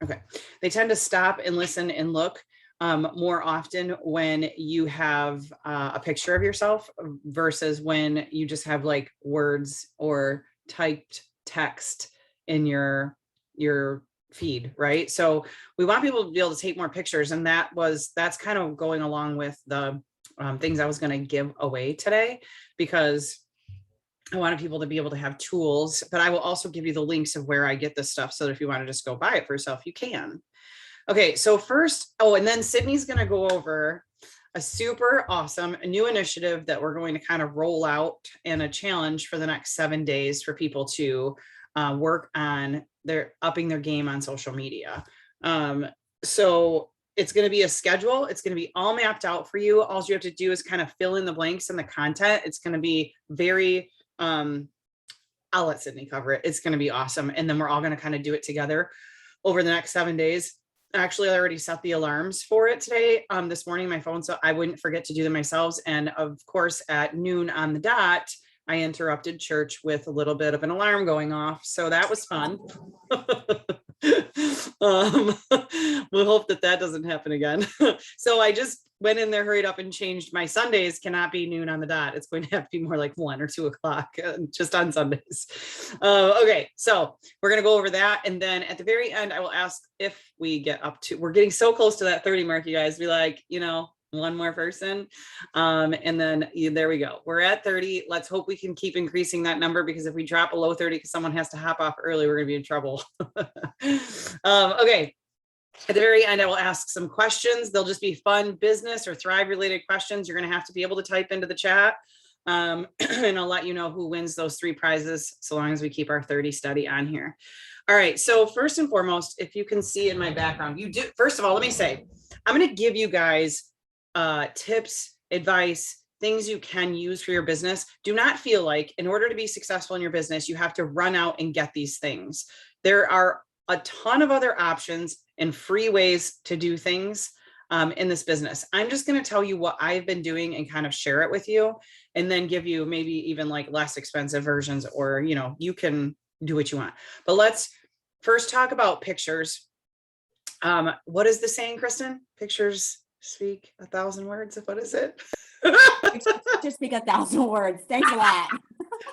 Okay. They tend to stop and listen and look more often when you have a picture of yourself versus when you just have like words or typed text in your feed, right? So we want people to be able to take more pictures, and that's kind of going along with the things I was going to give away today, because I wanted people to be able to have tools, but I will also give you the links of where I get this stuff so that if you want to just go buy it for yourself, you can. Okay, so first, and then Sydney's going to go over a super awesome new initiative that we're going to kind of roll out, and a challenge for the next 7 days for people to work on upping their game on social media. So it's going to be a schedule. It's going to be all mapped out for you. All you have to do is kind of fill in the blanks in the content. It's going to be very, I'll let Sydney cover it. It's going to be awesome. And then we're all going to kind of do it together over the next 7 days. Actually, I already set the alarms for it today, this morning, my phone, so I wouldn't forget to do them myself. And of course, at noon on the dot, I interrupted church with a little bit of an alarm going off. So that was fun. We'll hope that doesn't happen again. So I just went in there, hurried up, and changed my Sundays cannot be noon on the dot. It's going to have to be more like 1 or 2 o'clock just on Sundays. Okay, so we're going to go over that. And then at the very end, I will ask if we get up to, we're getting so close to that 30 mark, you guys, be like, one more person. And then there we go. We're at 30. Let's hope we can keep increasing that number, because if we drop below 30 because someone has to hop off early, we're going to be in trouble. Okay. At the very end, I will ask some questions. They'll just be fun business or Thrive related questions. You're going to have to be able to type into the chat. And I'll let you know who wins those 3 prizes, so long as we keep our 30 study on here. All right. So first and foremost, if you can see in my background, first of all, let me say, I'm going to give you guys tips, advice, things you can use for your business. Do not feel like in order to be successful in your business, you have to run out and get these things. There are a ton of other options and free ways to do things in this business. I'm just going to tell you what I've been doing and kind of share it with you, and then give you maybe even like less expensive versions, or, you can do what you want. But let's first talk about pictures. What is the saying, Kristen? Pictures speak 1,000 words. What is it? Just speak 1,000 words. Thanks for that.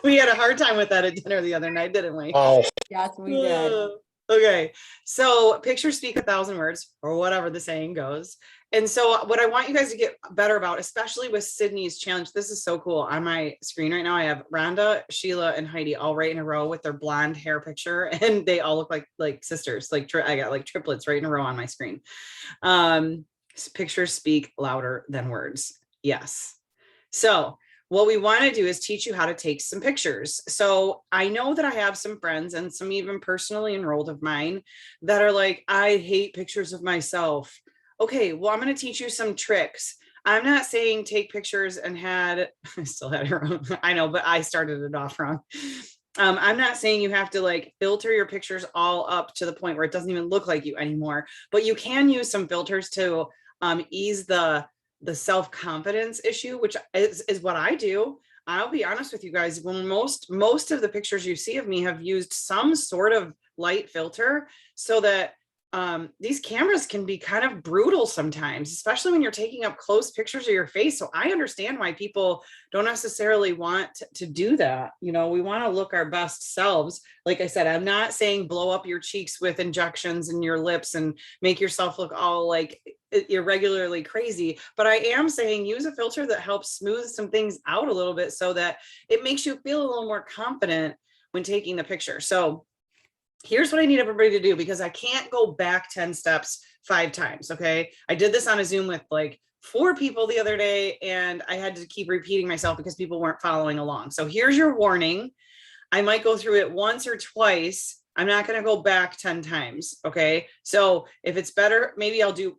We had a hard time with that at dinner the other night, didn't we? Oh, Yes, we did. Okay. So pictures speak 1,000 words, or whatever the saying goes. And so what I want you guys to get better about, especially with Sydney's challenge, this is so cool. On my screen right now, I have Rhonda, Sheila, and Heidi all right in a row with their blonde hair picture, and they all look like sisters. Like I got like triplets right in a row on my screen. Pictures speak louder than words. Yes. So what we want to do is teach you how to take some pictures. So I know that I have some friends, and some even personally enrolled of mine, that are like, I hate pictures of myself. Okay, well, I'm going to teach you some tricks. I'm not saying take pictures and I still had it wrong. I know, but I started it off wrong. I'm not saying you have to like filter your pictures all up to the point where it doesn't even look like you anymore, but you can use some filters to ease the self-confidence issue, which is what I do. I'll be honest with you guys, when most of the pictures you see of me have used some sort of light filter, so that these cameras can be kind of brutal sometimes, especially when you're taking up close pictures of your face. So I understand why people don't necessarily want to do that. We want to look our best selves. Like I said, I'm not saying blow up your cheeks with injections in your lips and make yourself look all like irregularly crazy, but I am saying use a filter that helps smooth some things out a little bit, so that it makes you feel a little more confident when taking the picture. So here's what I need everybody to do, because I can't go back 10 steps 5 times. Okay. I did this on a Zoom with like 4 people the other day, and I had to keep repeating myself because people weren't following along. So here's your warning. I might go through it once or twice. I'm not going to go back 10 times. Okay. So if it's better, maybe I'll do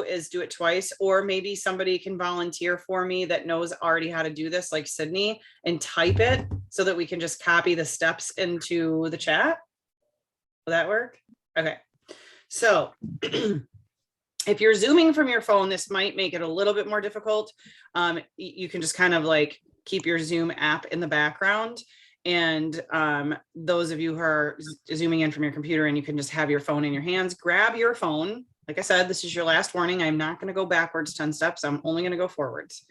it twice, or maybe somebody can volunteer for me that knows already how to do this, like Sydney, and type it so that we can just copy the steps into the chat. Will that work? Okay. So if you're Zooming from your phone, this might make it a little bit more difficult. You can just kind of like keep your Zoom app in the background, And those of you who are zooming in from your computer and you can just have your phone in your hands, grab your phone. Like I said, this is your last warning. I'm not going to go backwards 10 steps. I'm only going to go forwards.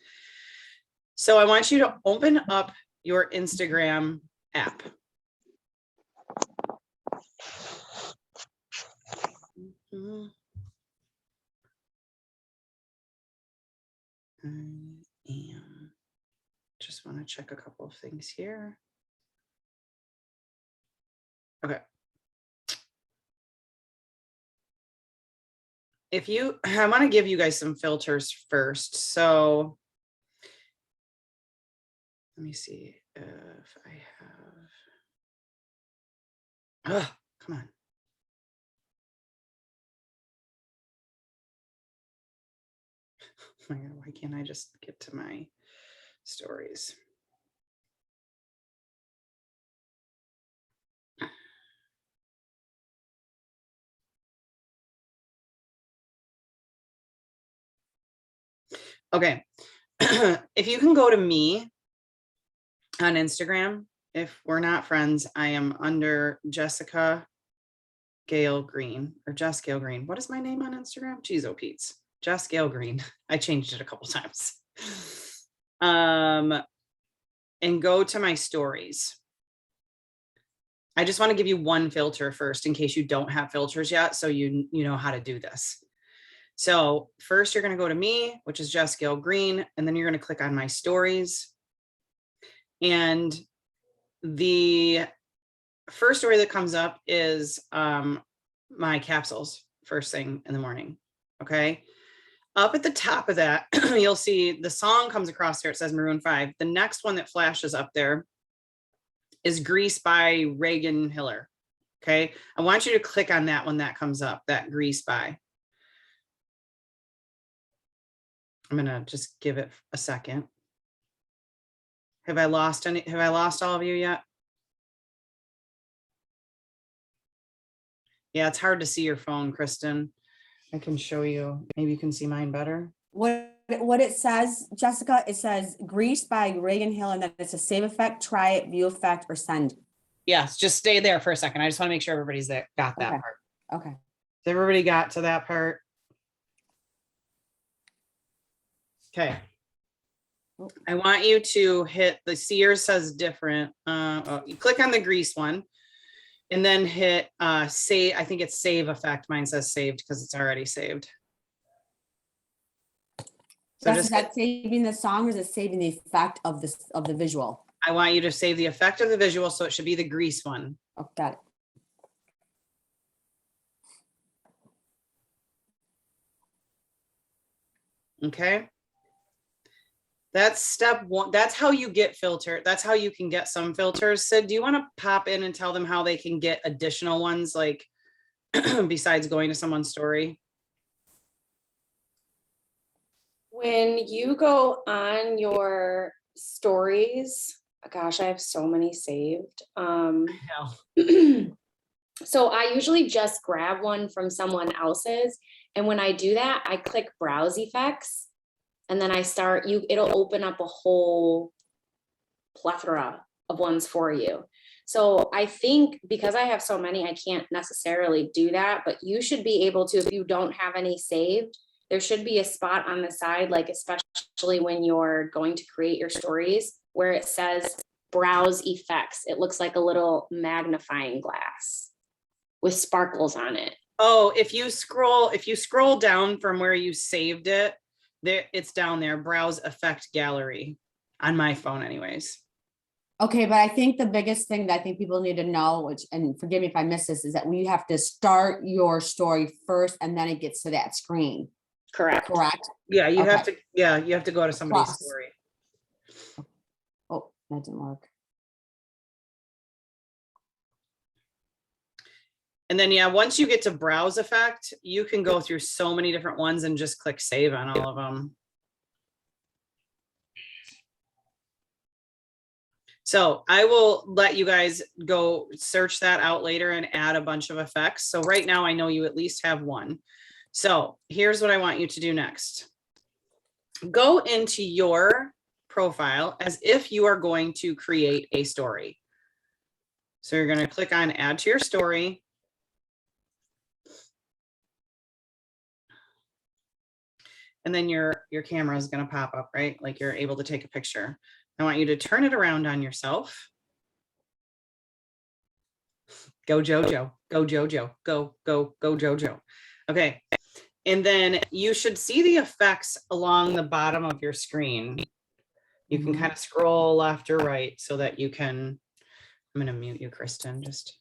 So I want you to open up your Instagram app. I am just want to check a couple of things here. Okay. I want to give you guys some filters first. So let me see if I have, oh, come on. Oh my God, why can't I just get to my stories? Okay. If you can go to me on Instagram, if we're not friends, I am under Jessica Gale Green or Jess Gale Green. What is my name on Instagram? Jeez, oh Pete's. Jess Gale Green. I changed it a couple times. And go to my stories. I just want to give you one filter first in case you don't have filters yet, so you know how to do this. So first you're going to go to me, which is Jess Gale Green, and then you're going to click on my stories. And the first story that comes up is my capsules first thing in the morning. Okay. Up at the top of that, you'll see the song comes across there. It says Maroon 5. The next one that flashes up there is Grease by Reagan Hiller. Okay. I want you to click on that when that comes up, that Grease by. I'm going to just give it a second. Have I lost all of you yet? Yeah, it's hard to see your phone, Kristen. I can show you. Maybe you can see mine better. What it says, Jessica, it says Grease by Reagan Hill, and then it's a save effect, try it, view effect, or send. Yes, just stay there for a second. I just want to make sure everybody's got that Okay. part. Okay. So everybody got to that part? Okay. I want you to hit the Sears says different. You click on the Grease one and then hit save. I think it's save effect. Mine says saved because it's already saved. So Is that saving the song or is it saving the effect of the visual? I want you to save the effect of the visual, so it should be the Grease one. Oh, got it. Okay. That's step one. That's how you get filtered. That's how you can get some filters. Sid, do you want to pop in and tell them how they can get additional ones, like besides going to someone's story? When you go on your stories, gosh, I have so many saved. So I usually just grab one from someone else's. And when I do that, I click browse effects. And then it'll open up a whole plethora of ones for you. So I think because I have so many, I can't necessarily do that, but you should be able to, if you don't have any saved, there should be a spot on the side, like especially when you're going to create your stories, where it says browse effects. It looks like a little magnifying glass with sparkles on it. Oh, if you scroll down from where you saved it, there it's down there, browse effect gallery on my phone anyways. Okay, but I think the biggest thing that I think people need to know, which, and forgive me if I miss this, is that we have to start your story first and then it gets to that screen. Correct. Yeah, you have Okay. to, you have to go to somebody's Plus. story. Oh, that didn't work. And then, once you get to browse effect, you can go through so many different ones and just click save on all of them. So I will let you guys go search that out later and add a bunch of effects. So right now I know you at least have one. So here's what I want you to do next. Go into your profile as if you are going to create a story. So you're going to click on add to your story. And then your camera is going to pop up, right? Like you're able to take a picture. I want you to turn it around on yourself. Go Jojo, go Jojo, go Jojo. Okay. And then you should see the effects along the bottom of your screen. You can kind of scroll left or right so that you can, I'm going to mute you, Kristen, just.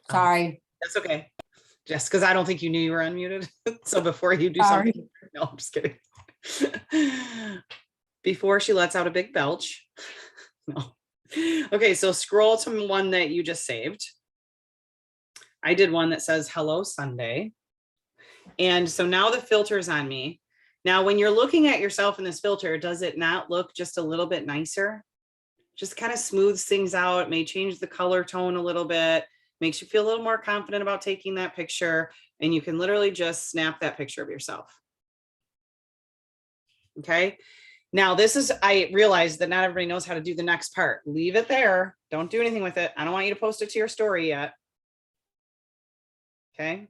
Sorry. That's okay. Just because I don't think you knew you were unmuted. So before you do Sorry. something, no, I'm just kidding. Before she lets out a big belch. No. Okay, so scroll to one that you just saved. I did one that says hello Sunday. And so now the filter is on me. Now, when you're looking at yourself in this filter, does it not look just a little bit nicer? Just kind of smooths things out. It may change the color tone a little bit, makes you feel a little more confident about taking that picture. And you can literally just snap that picture of yourself. Okay. Now this is, I realize that not everybody knows how to do the next part. Leave it there. Don't do anything with it. I don't want you to post it to your story yet. Okay.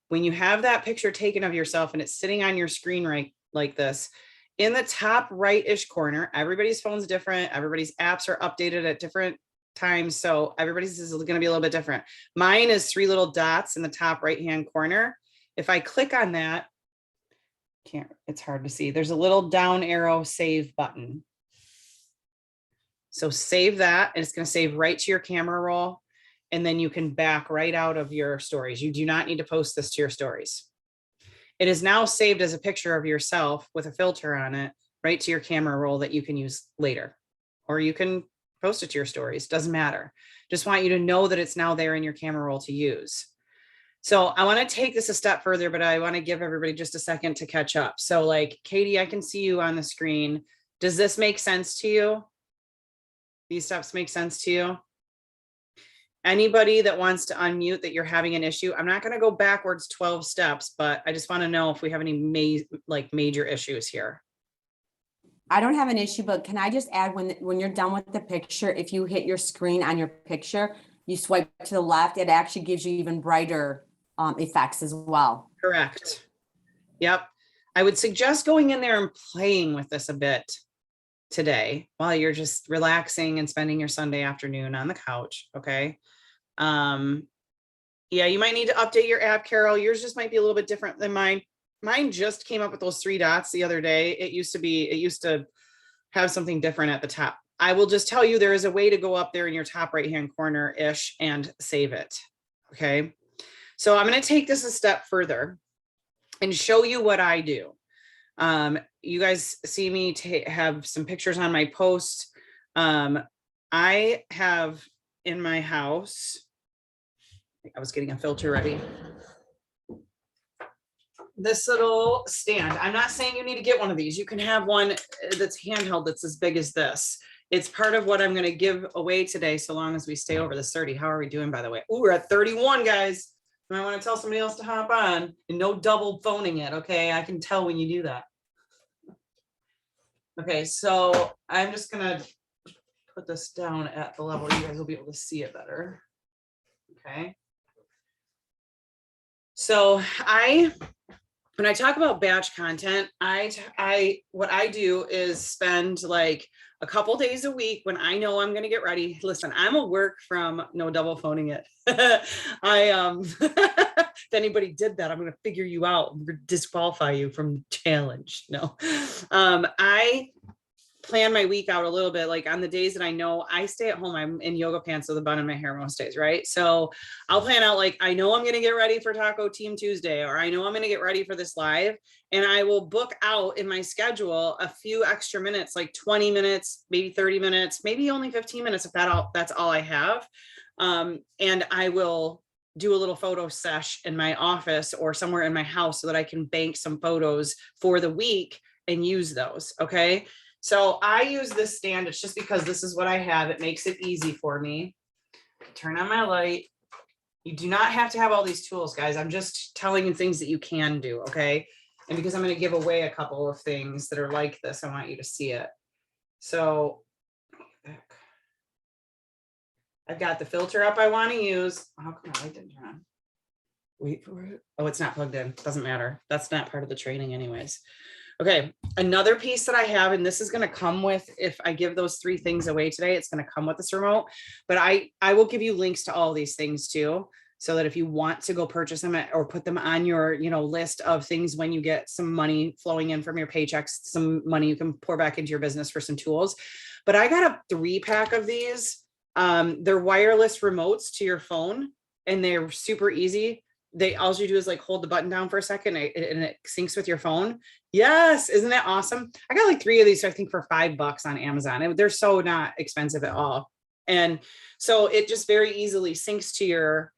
When you have that picture taken of yourself and it's sitting on your screen right like this, in the top right-ish corner, everybody's phone's different. Everybody's apps are updated at different times. So everybody's is going to be a little bit different. Mine is 3 little dots in the top right-hand corner. If I click on that, it's hard to see. There's a little down arrow save button. So save that, and it's going to save right to your camera roll. And then you can back right out of your stories. You do not need to post this to your stories. It is now saved as a picture of yourself with a filter on it, right to your camera roll that you can use later, or you can post it to your stories. Doesn't matter. Just want you to know that it's now there in your camera roll to use. So I want to take this a step further, but I want to give everybody just a second to catch up. So like, Katie, I can see you on the screen. Does this make sense to you? These steps make sense to you? Anybody that wants to unmute that you're having an issue, I'm not going to go backwards 12 steps, but I just want to know if we have any major issues here. I don't have an issue, but can I just add when you're done with the picture, if you hit your screen on your picture, you swipe to the left, it actually gives you even brighter effects as well. Correct. Yep. I would suggest going in there and playing with this a bit today while you're just relaxing and spending your Sunday afternoon on the couch. Okay. Yeah, you might need to update your app, Carol. Yours just might be a little bit different than mine. Mine just came up with those 3 dots the other day. It used to have something different at the top. I will just tell you, there is a way to go up there in your top right-hand corner-ish and save it. Okay. So I'm going to take this a step further and show you what I do. You guys see me have some pictures on my post. I have in my house, I was getting a filter ready, this little stand. I'm not saying you need to get one of these. You can have one that's handheld that's as big as this. It's part of what I'm going to give away today, so long as we stay over the 30. How are we doing, by the way? Ooh, we're at 31, guys. I want to tell somebody else to hop on, and no double phoning it. Okay, I can tell when you do that. Okay, so I'm just gonna put this down at the level you guys will be able to see it better. Okay. So when I talk about batch content, what I do is spend like a couple days a week when I know I'm going to get ready. Listen, I'm a work from no double phoning it. If anybody did that, I'm going to figure you out, disqualify you from challenge. No, I plan my week out a little bit. Like on the days that I know I stay at home, I'm in yoga pants with a bun in my hair most days, right? So I'll plan out like, I know I'm going to get ready for Taco Team Tuesday, or I know I'm going to get ready for this live, and I will book out in my schedule a few extra minutes, like 20 minutes, maybe 30 minutes, maybe only 15 minutes if that's all I have. And I will do a little photo sesh in my office or somewhere in my house so that I can bank some photos for the week and use those. Okay. So I use this stand. It's just because this is what I have. It makes it easy for me. Turn on my light. You do not have to have all these tools, guys. I'm just telling you things that you can do, okay? And because I'm going to give away a couple of things that are like this, I want you to see it. So I've got the filter up I want to use. How come I didn't turn on? Wait for it. Oh, it's not plugged in. Doesn't matter. That's not part of the training anyways. Okay, another piece that I have, and this is going to come with, if I give those 3 things away today, it's going to come with this remote, but I will give you links to all these things too, so that if you want to go purchase them or put them on your, list of things when you get some money flowing in from your paychecks, some money you can pour back into your business for some tools. But I got a 3-pack of these. They're wireless remotes to your phone, and they're super easy. All you do is like hold the button down for a second and it syncs with your phone. Yes. Isn't that awesome? I got like 3 of these, I think, for $5 on Amazon. They're so not expensive at all. And so it just very easily syncs to your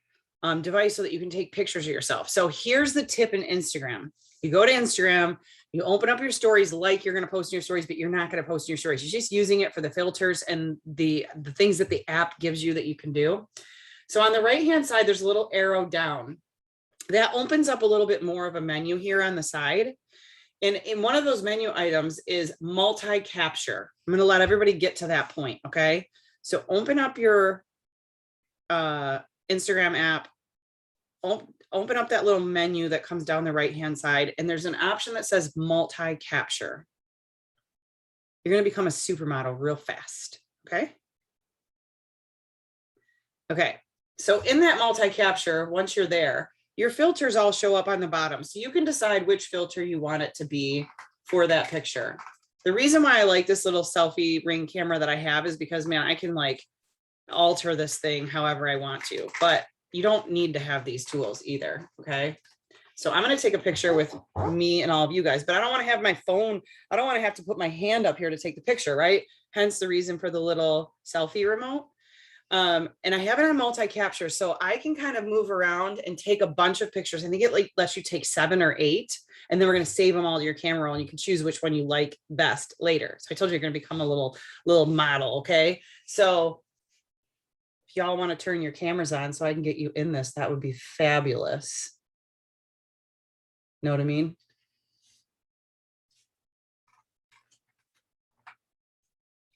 device so that you can take pictures of yourself. So here's the tip in Instagram. You go to Instagram, you open up your stories like you're going to post in your stories, but you're not going to post in your stories. You're just using it for the filters and the things that the app gives you that you can do. So on the right-hand side, there's a little arrow down. That opens up a little bit more of a menu here on the side. And in one of those menu items is multi-capture. I'm going to let everybody get to that point. Okay. So open up your Instagram app, open up that little menu that comes down the right-hand side. And there's an option that says multi-capture. You're going to become a supermodel real fast. Okay. Okay. So in that multi-capture, once you're there, your filters all show up on the bottom. So you can decide which filter you want it to be for that picture. The reason why I like this little selfie ring camera that I have is because, man, I can like alter this thing however I want to, but you don't need to have these tools either. Okay. So I'm going to take a picture with me and all of you guys, but I don't want to have my phone. I don't want to have to put my hand up here to take the picture, right? Hence the reason for the little selfie remote. And I have it on multi-capture, so I can kind of move around and take a bunch of pictures. I think it like lets you take 7 or 8, and then we're going to save them all to your camera roll, and you can choose which one you like best later. So I told you you're going to become a little model. Okay. So if y'all want to turn your cameras on so I can get you in this, that would be fabulous. Know what I mean?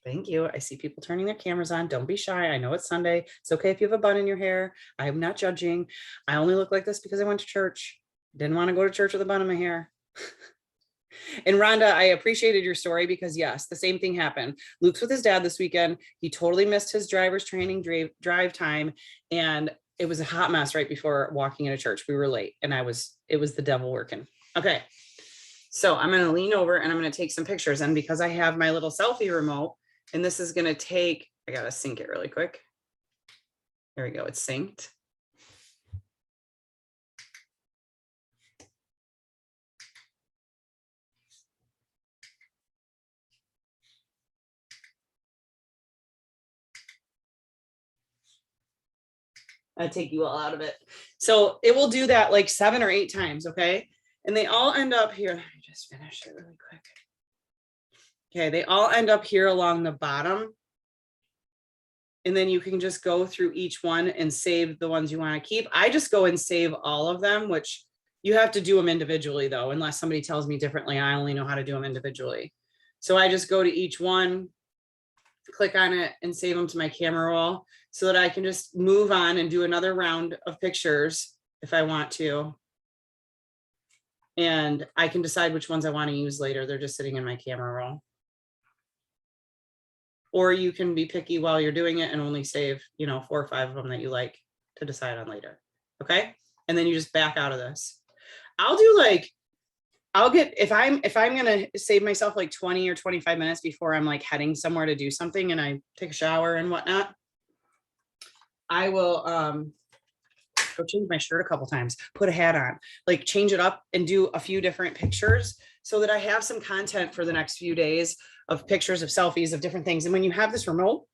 Thank you. I see people turning their cameras on. Don't be shy. I know it's Sunday. It's okay if you have a bun in your hair. I'm not judging. I only look like this because I went to church. Didn't want to go to church with a bun in my hair. And Rhonda, I appreciated your story because yes, the same thing happened. Luke's with his dad this weekend. He totally missed his driver's training drive time. And it was a hot mess right before walking into church. We were late and it was the devil working. Okay. So I'm going to lean over and I'm going to take some pictures. And because I have my little selfie remote, and this is going to take, I got to sync it really quick. There we go. It's synced. I'll take you all out of it. So it will do that like 7 or 8 times. Okay. And they all end up here. Let me just finish it really quick. Okay, they all end up here along the bottom. And then you can just go through each one and save the ones you want to keep. I just go and save all of them, which you have to do them individually though, unless somebody tells me differently. I only know how to do them individually. So I just go to each one, click on it and save them to my camera roll so that I can just move on and do another round of pictures if I want to. And I can decide which ones I want to use later. They're just sitting in my camera roll. Or you can be picky while you're doing it and only save, 4 or 5 of them that you like to decide on later. Okay. And then you just back out of this. If I'm going to save myself like 20 or 25 minutes before I'm like heading somewhere to do something and I take a shower and whatnot, I will go change my shirt a couple times, put a hat on, like change it up and do a few different pictures so that I have some content for the next few days of pictures, of selfies, of different things. And when you have this remote,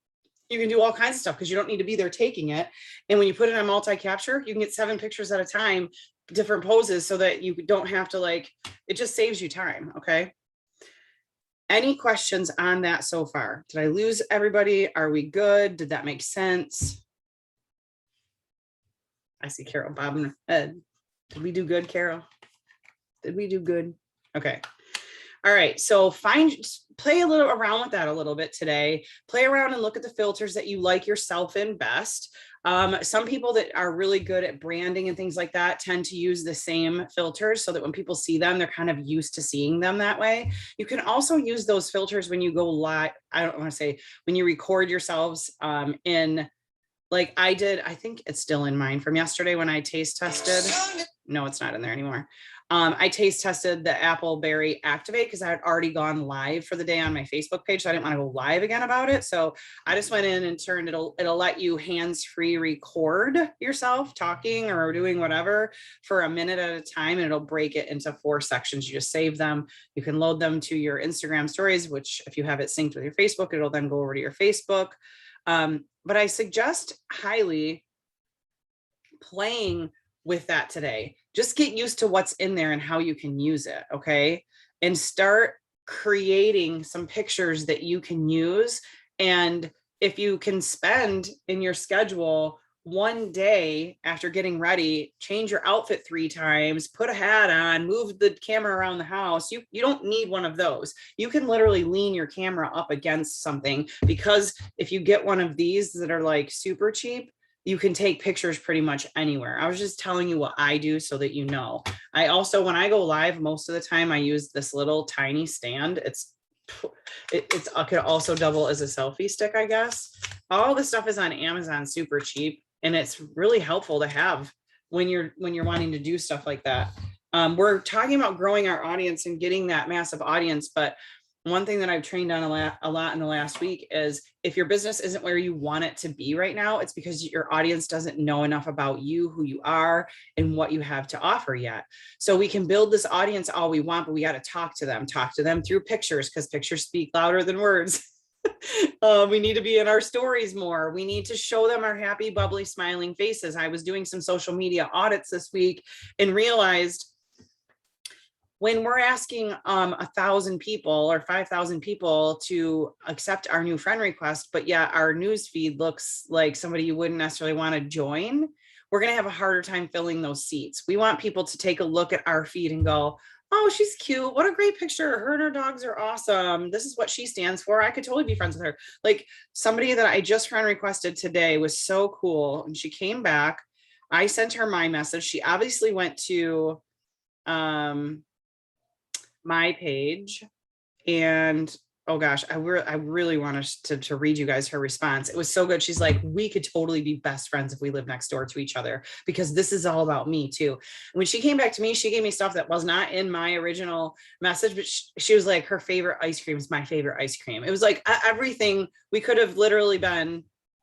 you can do all kinds of stuff because you don't need to be there taking it. And when you put it on multi-capture, you can get 7 pictures at a time, different poses, so that you don't have to it just saves you time. Okay. Any questions on that so far? Did I lose everybody? Are we good? Did that make sense? I see Carol bobbing her head. Did we do good, Carol? Did we do good? Okay. All right, so play a little around with that a little bit today. Play around and look at the filters that you like yourself in best. Some people that are really good at branding and things like that tend to use the same filters so that when people see them, they're kind of used to seeing them that way. You can also use those filters when you go live. I don't want to say when you record yourselves in, like I did, I think it's still in mine from yesterday when I taste tested. No, it's not in there anymore. I taste tested the Apple Berry Activate because I had already gone live for the day on my Facebook page. So I didn't want to go live again about it. So I just went in and turned it'll let you hands-free record yourself talking or doing whatever for a minute at a time, and it'll break it into 4 sections. You just save them. You can load them to your Instagram stories, which if you have it synced with your Facebook, it'll then go over to your Facebook. But I suggest highly playing with that today. Just get used to what's in there and how you can use it, okay? And start creating some pictures that you can use. And if you can spend in your schedule one day after getting ready, change your outfit 3 times, put a hat on, move the camera around the house, you don't need one of those. You can literally lean your camera up against something, because if you get one of these that are like super cheap, you can take pictures pretty much anywhere. I was just telling you what I do so that you know. I also, when I go live, most of the time I use this little tiny stand. It could also double as a selfie stick, I guess. All the stuff is on Amazon, super cheap, and it's really helpful to have when you're wanting to do stuff like that. We're talking about growing our audience and getting that massive audience, but one thing that I've trained on a lot in the last week is if your business isn't where you want it to be right now, it's because your audience doesn't know enough about you, who you are, and what you have to offer yet. So we can build this audience all we want, but we got to talk to them through pictures, because pictures speak louder than words. We need to be in our stories more. We need to show them our happy, bubbly, smiling faces. I was doing some social media audits this week and realized when we're asking 1,000 people or 5,000 people to accept our new friend request, but yet our news feed looks like somebody you wouldn't necessarily want to join, we're going to have a harder time filling those seats. We want people to take a look at our feed and go, oh, she's cute. What a great picture. Her and her dogs are awesome. This is what she stands for. I could totally be friends with her. Like somebody that I just friend requested today was so cool. And she came back. I sent her my message. She obviously went to my page, and oh gosh, I really wanted to read you guys her response. It was so good. She's like, we could totally be best friends if we live next door to each other, because this is all about me too. When she came back to me, she gave me stuff that was not in my original message, but she was like, her favorite ice cream is my favorite ice cream. It was like everything. We could have literally been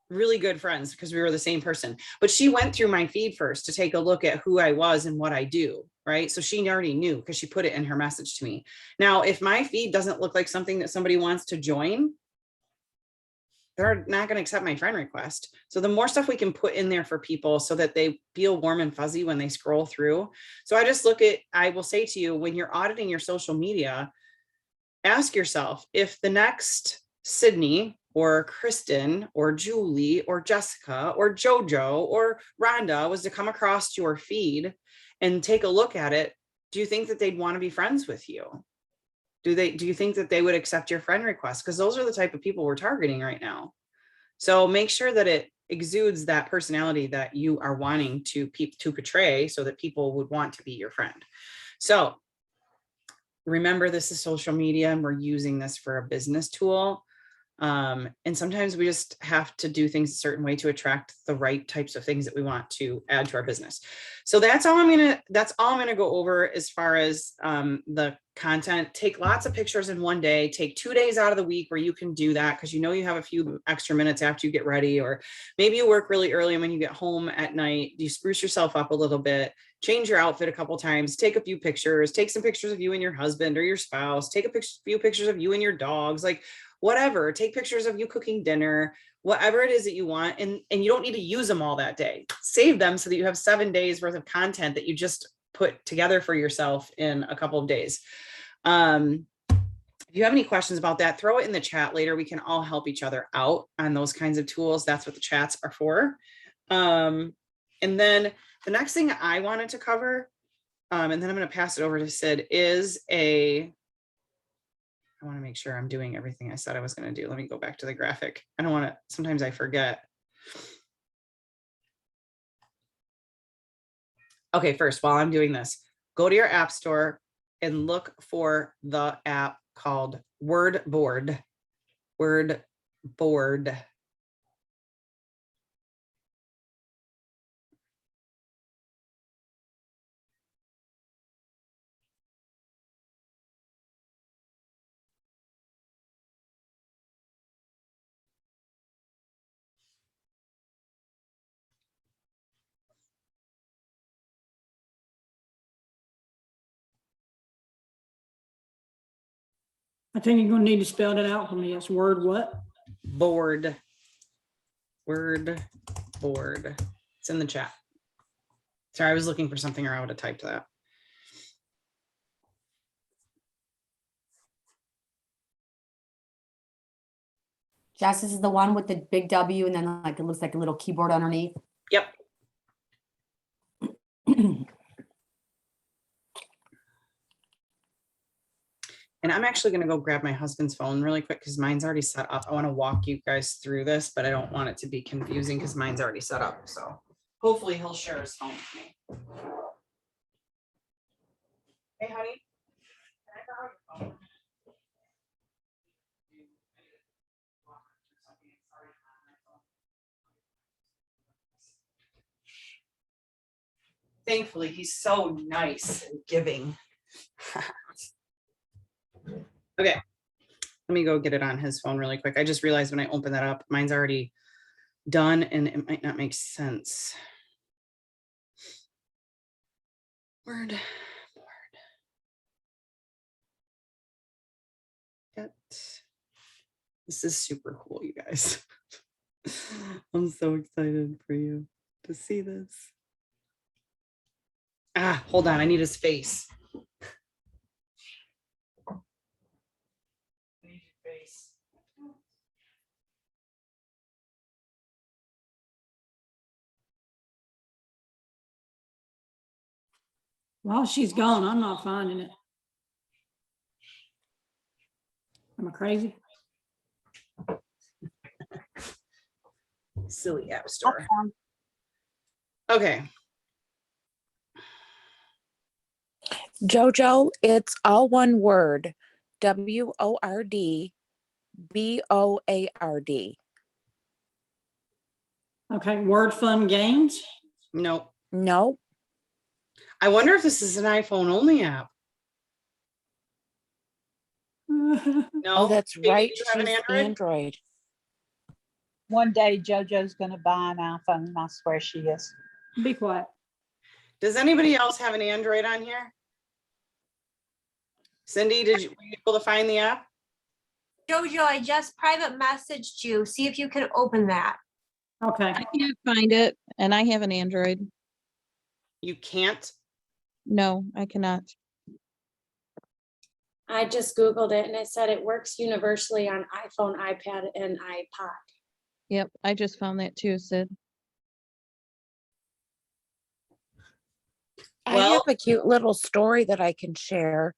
really good friends because we were the same person, but she went through my feed first to take a look at who I was and what I do. Right. So she already knew because she put it in her message to me. Now, if my feed doesn't look like something that somebody wants to join, they're not going to accept my friend request. So the more stuff we can put in there for people so that they feel warm and fuzzy when they scroll through. So I will say to you, when you're auditing your social media, ask yourself if the next Sydney or Kristen or Julie or Jessica or Jojo or Rhonda was to come across your feed and take a look at it, do you think that they'd want to be friends with you? Do you think that they would accept your friend request? Because those are the type of people we're targeting right now. So make sure that it exudes that personality that you are wanting to portray so that people would want to be your friend. So remember, this is social media and we're using this for a business tool. And sometimes we just have to do things a certain way to attract the right types of things that we want to add to our business. So that's all I'm gonna go over as far as the content. Take lots of pictures in one day. Take 2 days out of the week where you can do that, because you have a few extra minutes after you get ready, or maybe you work really early and when you get home at night, you spruce yourself up a little bit, change your outfit a couple times, take a few pictures, take some pictures of you and your husband or your spouse, take few pictures of you and your dogs, like whatever, take pictures of you cooking dinner, whatever it is that you want. And you don't need to use them all that day. Save them so that you have 7 days worth of content that you just put together for yourself in a couple of days. If you have any questions about that, throw it in the chat later. We can all help each other out on those kinds of tools. That's what the chats are for. And then the next thing I wanted to cover, and then I'm going to pass it over to Sid, is I want to make sure I'm doing everything I said I was going to do. Let me go back to the graphic. I don't want to, sometimes I forget. Okay, first, while I'm doing this, go to your app store and look for the app called Wordboard. Wordboard. I think you're gonna need to spell it out for me. It's word what? Board. Word board. It's in the chat. Sorry, I was looking for something or I would have typed that. Jess, this is the one with the big W and then like it looks like a little keyboard underneath. Yep. And I'm actually going to go grab my husband's phone really quick because mine's already set up. I want to walk you guys through this, but I don't want it to be confusing because mine's already set up. So hopefully he'll share his phone with me. Hey, honey. Can I borrow your phone? Thankfully, he's so nice and giving. Okay, let me go get it on his phone really quick. I just realized when I open that up, mine's already done and it might not make sense. Word. This is super cool, you guys. I'm so excited for you to see this. Ah, hold on, I need his face. I need your face. While she's gone, I'm not finding it. Am I crazy? Silly app store. Okay. Jojo, it's all one word. WORDBOARD. Okay, Word Fun Games. Nope. No, I wonder if this is an iPhone only app. No. oh, that's Baby, right. do you have an She's Android? Android. One day JoJo's gonna buy an iPhone. I swear she is. Be quiet. Does anybody else have an Android on here? Cindy, were you able to find the app? Jojo, I just private messaged you. See if you can open that. Okay, I can't find it, and I have an Android. You can't? No, I cannot. I just Googled it and it said it works universally on iPhone, iPad, and iPod. Yep, I just found that too, Sid. I Well- have a cute little story that I can share.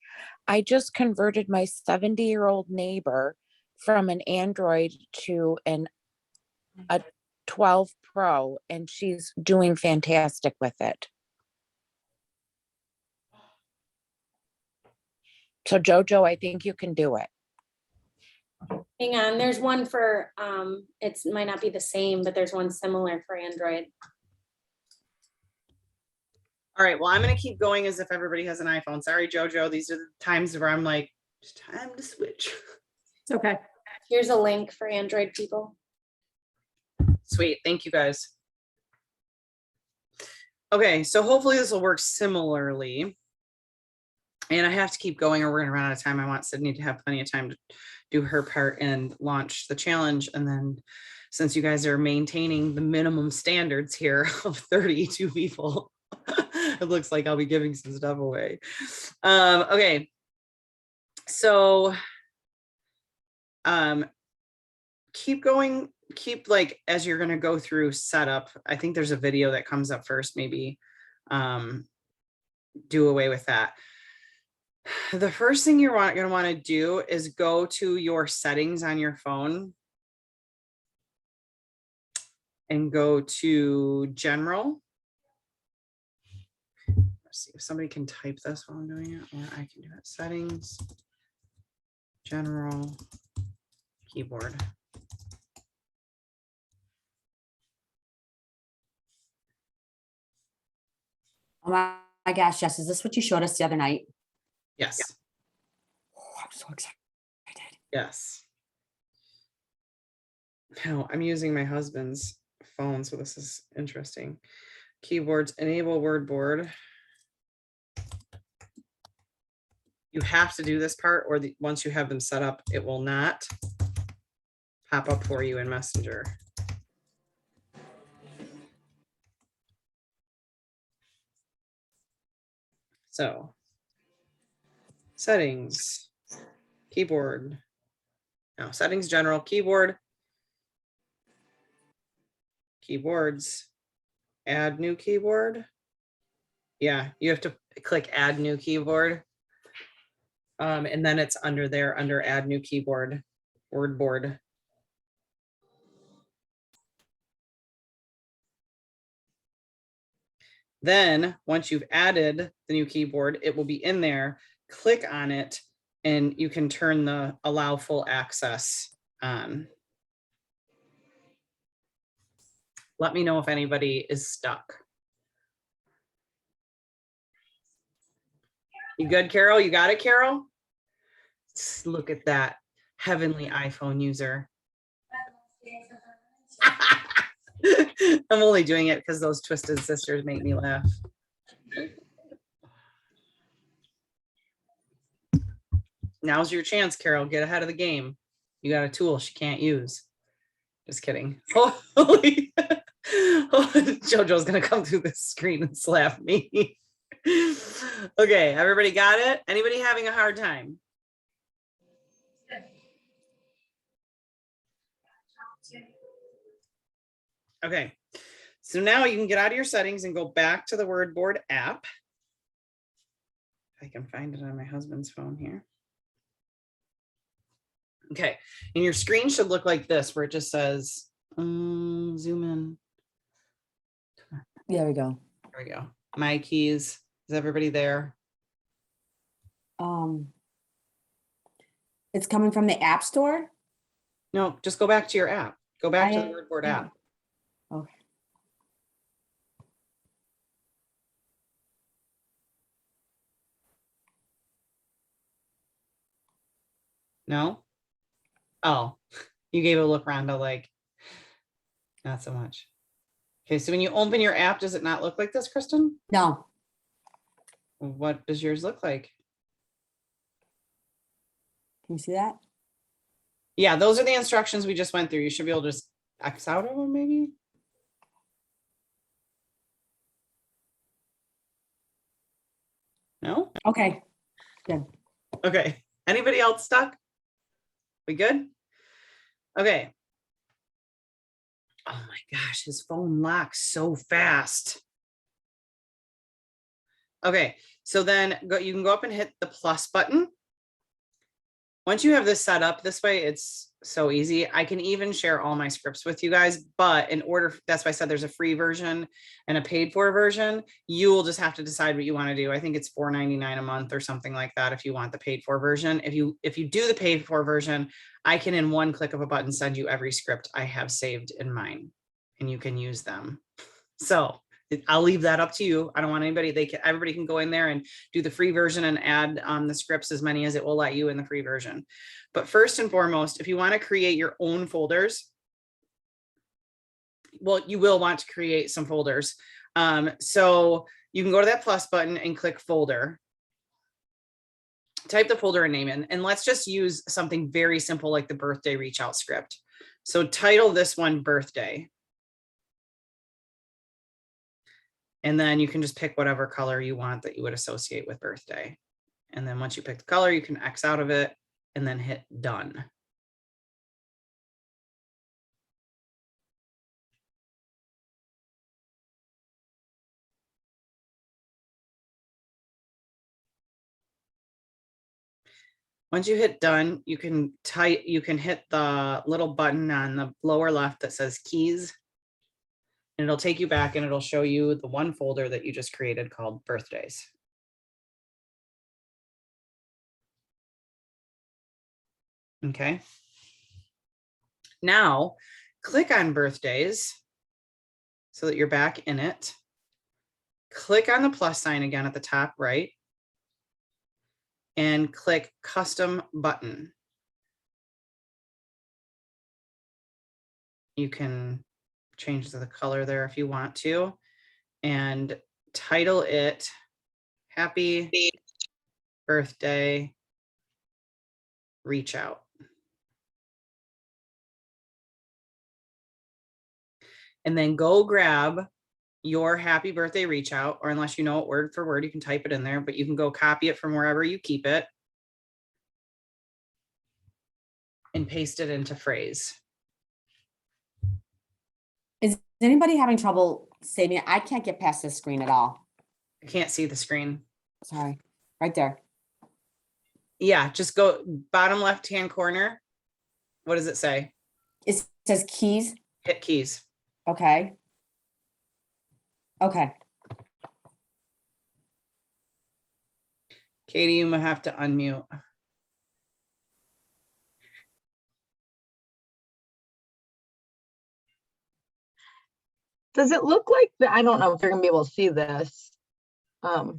I just converted my 70-year-old neighbor from an Android to a 12 Pro, and she's doing fantastic with it. So Jojo, I think you can do it. Hang on, there's one for, it might not be the same, but there's one similar for Android. All right, well, I'm gonna keep going as if everybody has an iPhone. Sorry, Jojo, these are the times where I'm like, it's time to switch. it's okay. Here's a link for Android people. Sweet, thank you guys. Okay, so hopefully this will work similarly. And I have to keep going or we're gonna run out of time. I want Sydney to have plenty of time to do her part and launch the challenge. And then since you guys are maintaining the minimum standards here of 32 people, it looks like I'll be giving some stuff away. Okay, so keep going, keep like, as you're gonna go through setup, I think there's a video that comes up first, maybe do away with that. The first thing you're going to want to do is go to your settings on your phone and go to general. Let's see if somebody can type this while I'm doing it, or I can do it. Settings, general, keyboard. Oh my gosh, Jess, is this what you showed us the other night? Yes, Oh, I'm so excited. yes. Now I'm using my husband's phone, so this is interesting. Keyboards, enable word board. You have to do this part, or once you have them set up, it will not pop up for you in Messenger. So, settings, keyboard. No, settings, general, keyboard, keyboards, add new keyboard. Yeah, you have to click add new keyboard. And then it's under there, under add new keyboard, word board. Then once you've added the new keyboard, it will be in there. Click on it and you can turn the allow full access on. Let me know if anybody is stuck. You good, Carol? You got it, Carol? Look at that heavenly iPhone user. I'm only doing it because those Twisted Sisters make me laugh. Now's your chance, Carol. Get ahead of the game. You got a tool she can't use. Just kidding. Holy. JoJo's gonna come through this screen and slap me. Okay, everybody got it? Anybody having a hard time? Okay, so now you can get out of your settings and go back to the WordBoard app. If I can find it on my husband's phone here. Okay, and your screen should look like this, where it just says, zoom in. There we go. There we go. My keys. Is everybody there? It's coming from the App Store? No, just go back to your app. Go back to the I- WordBoard app. Okay. No? Oh, you gave a look, Rhonda, like, not so much. Okay, so when you open your app, does it not look like this, Kristen? No, What does yours look like? can you see that? Yeah, those are the instructions we just went through. You should be able to just X out of them, maybe? No? Okay, Okay, anybody else stuck? We good? Okay. Oh my gosh, his phone locks so fast. Okay, so then you can go up and hit the plus button. Once you have this set up this way, it's so easy. I can even share all my scripts with you guys, but in order, that's why I said there's a free version and a paid for version. You will just have to decide what you want to do. I think it's $4.99 a month or something like that if you want the paid for version. If you do the paid for version, I can in one click of a button send you every script I have saved in mine and you can use them. So I'll leave that up to you. I don't want anybody, everybody can go in there and do the free version and add the scripts, as many as it will let you in the free version. But first and foremost, if you want to create your own folders, well, you will want to create some folders. So you can go to that plus button and click folder. Type the folder and name in, and let's just use something very simple like the birthday reach out script. So title this one birthday. And then you can just pick whatever color you want that you would associate with birthday. And then once you pick the color, you can X out of it and then hit done. Once you hit done, you can hit the little button on the lower left that says keys. And it'll take you back and it'll show you the one folder that you just created called birthdays. Okay. Now click on birthdays so that you're back in it. Click on the plus sign again at the top right and click custom button. You can change the color there if you want to, and title it Happy Birthday Reach Out. And then go grab your happy birthday reach out, or unless you know it word for word, you can type it in there, but you can go copy it from wherever you keep it and paste it into phrase. Is anybody having trouble saving it? I can't get past this screen at all. I can't see the screen. Sorry, right there. Yeah, just go bottom left-hand corner. What does it say? It says keys. Hit keys. Okay. Okay. Katie, you might have to unmute. Does it look like that? I don't know if you're gonna be able to see this. Does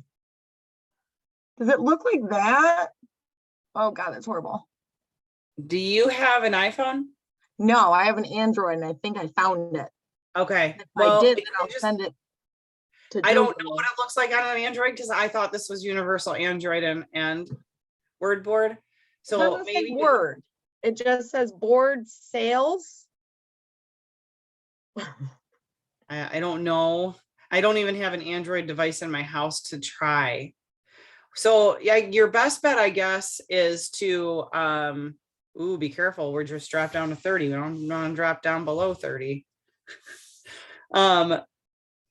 it look like that? Oh God, that's horrible. Do you have an iPhone? No, I have an Android and I think I found it. Okay. If I did, then you I'll just- send it to I don't know Google. what it looks like on an Android because I thought this was universal Android and WordBoard. It So doesn't say maybe Word. It just says board sales. I don't know. I don't even have an Android device in my house to try. So yeah, your best bet, I guess, is to ooh, be careful. We're just dropped down to 30. We don't want to drop down below 30.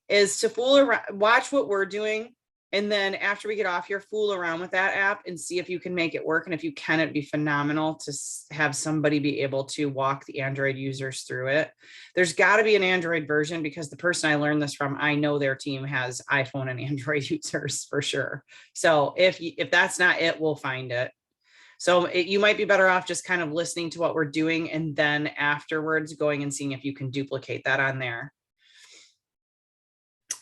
Is to fool around, watch what we're doing. And then after we get off here, fool around with that app and see if you can make it work. And if you can, it'd be phenomenal to have somebody be able to walk the Android users through it. There's got to be an Android version because the person I learned this from, I know their team has iPhone and Android users for sure. So if that's not it, we'll find it. So you might be better off just kind of listening to what we're doing and then afterwards going and seeing if you can duplicate that on there.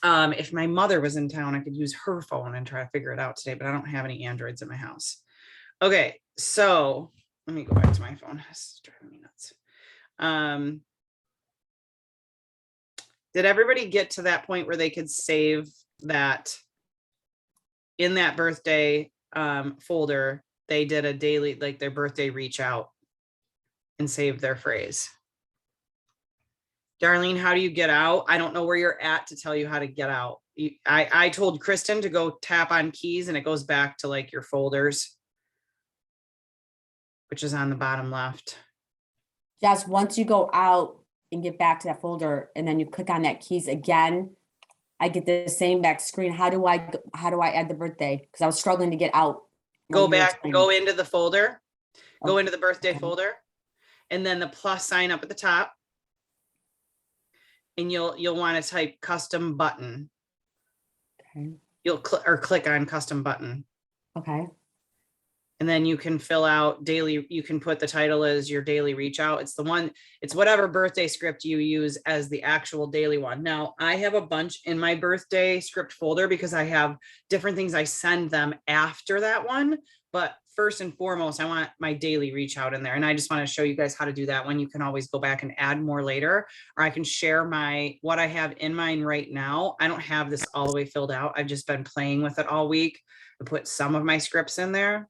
If my mother was in town, I could use her phone and try to figure it out today, but I don't have any Androids in my house. Okay, so let me go back to my phone. This is driving me nuts. Did everybody get to that point where they could save that in that birthday folder? They did a daily, like their birthday reach out and save their phrase. Darlene, how do you get out? I don't know where you're at to tell you how to get out. I told Kristen to go tap on keys and it goes back to like your folders, which is on the bottom left. Just once you go out and get back to that folder and then you click on that keys again, I get the same back screen. How do I add the birthday? Because I was struggling to get out. Go back, go into the folder, go into the birthday Okay. folder, and then the plus sign up at the top. And you'll want to type custom button. Okay. You'll click on custom button. Okay. And then you can fill out daily, you can put the title as your daily reach out. It's whatever birthday script you use as the actual daily one. Now I have a bunch in my birthday script folder because I have different things I send them after that one. But first and foremost, I want my daily reach out in there. And I just want to show you guys how to do that one. You can always go back and add more later, or I can share what I have in mine right now. I don't have this all the way filled out. I've just been playing with it all week. I put some of my scripts in there.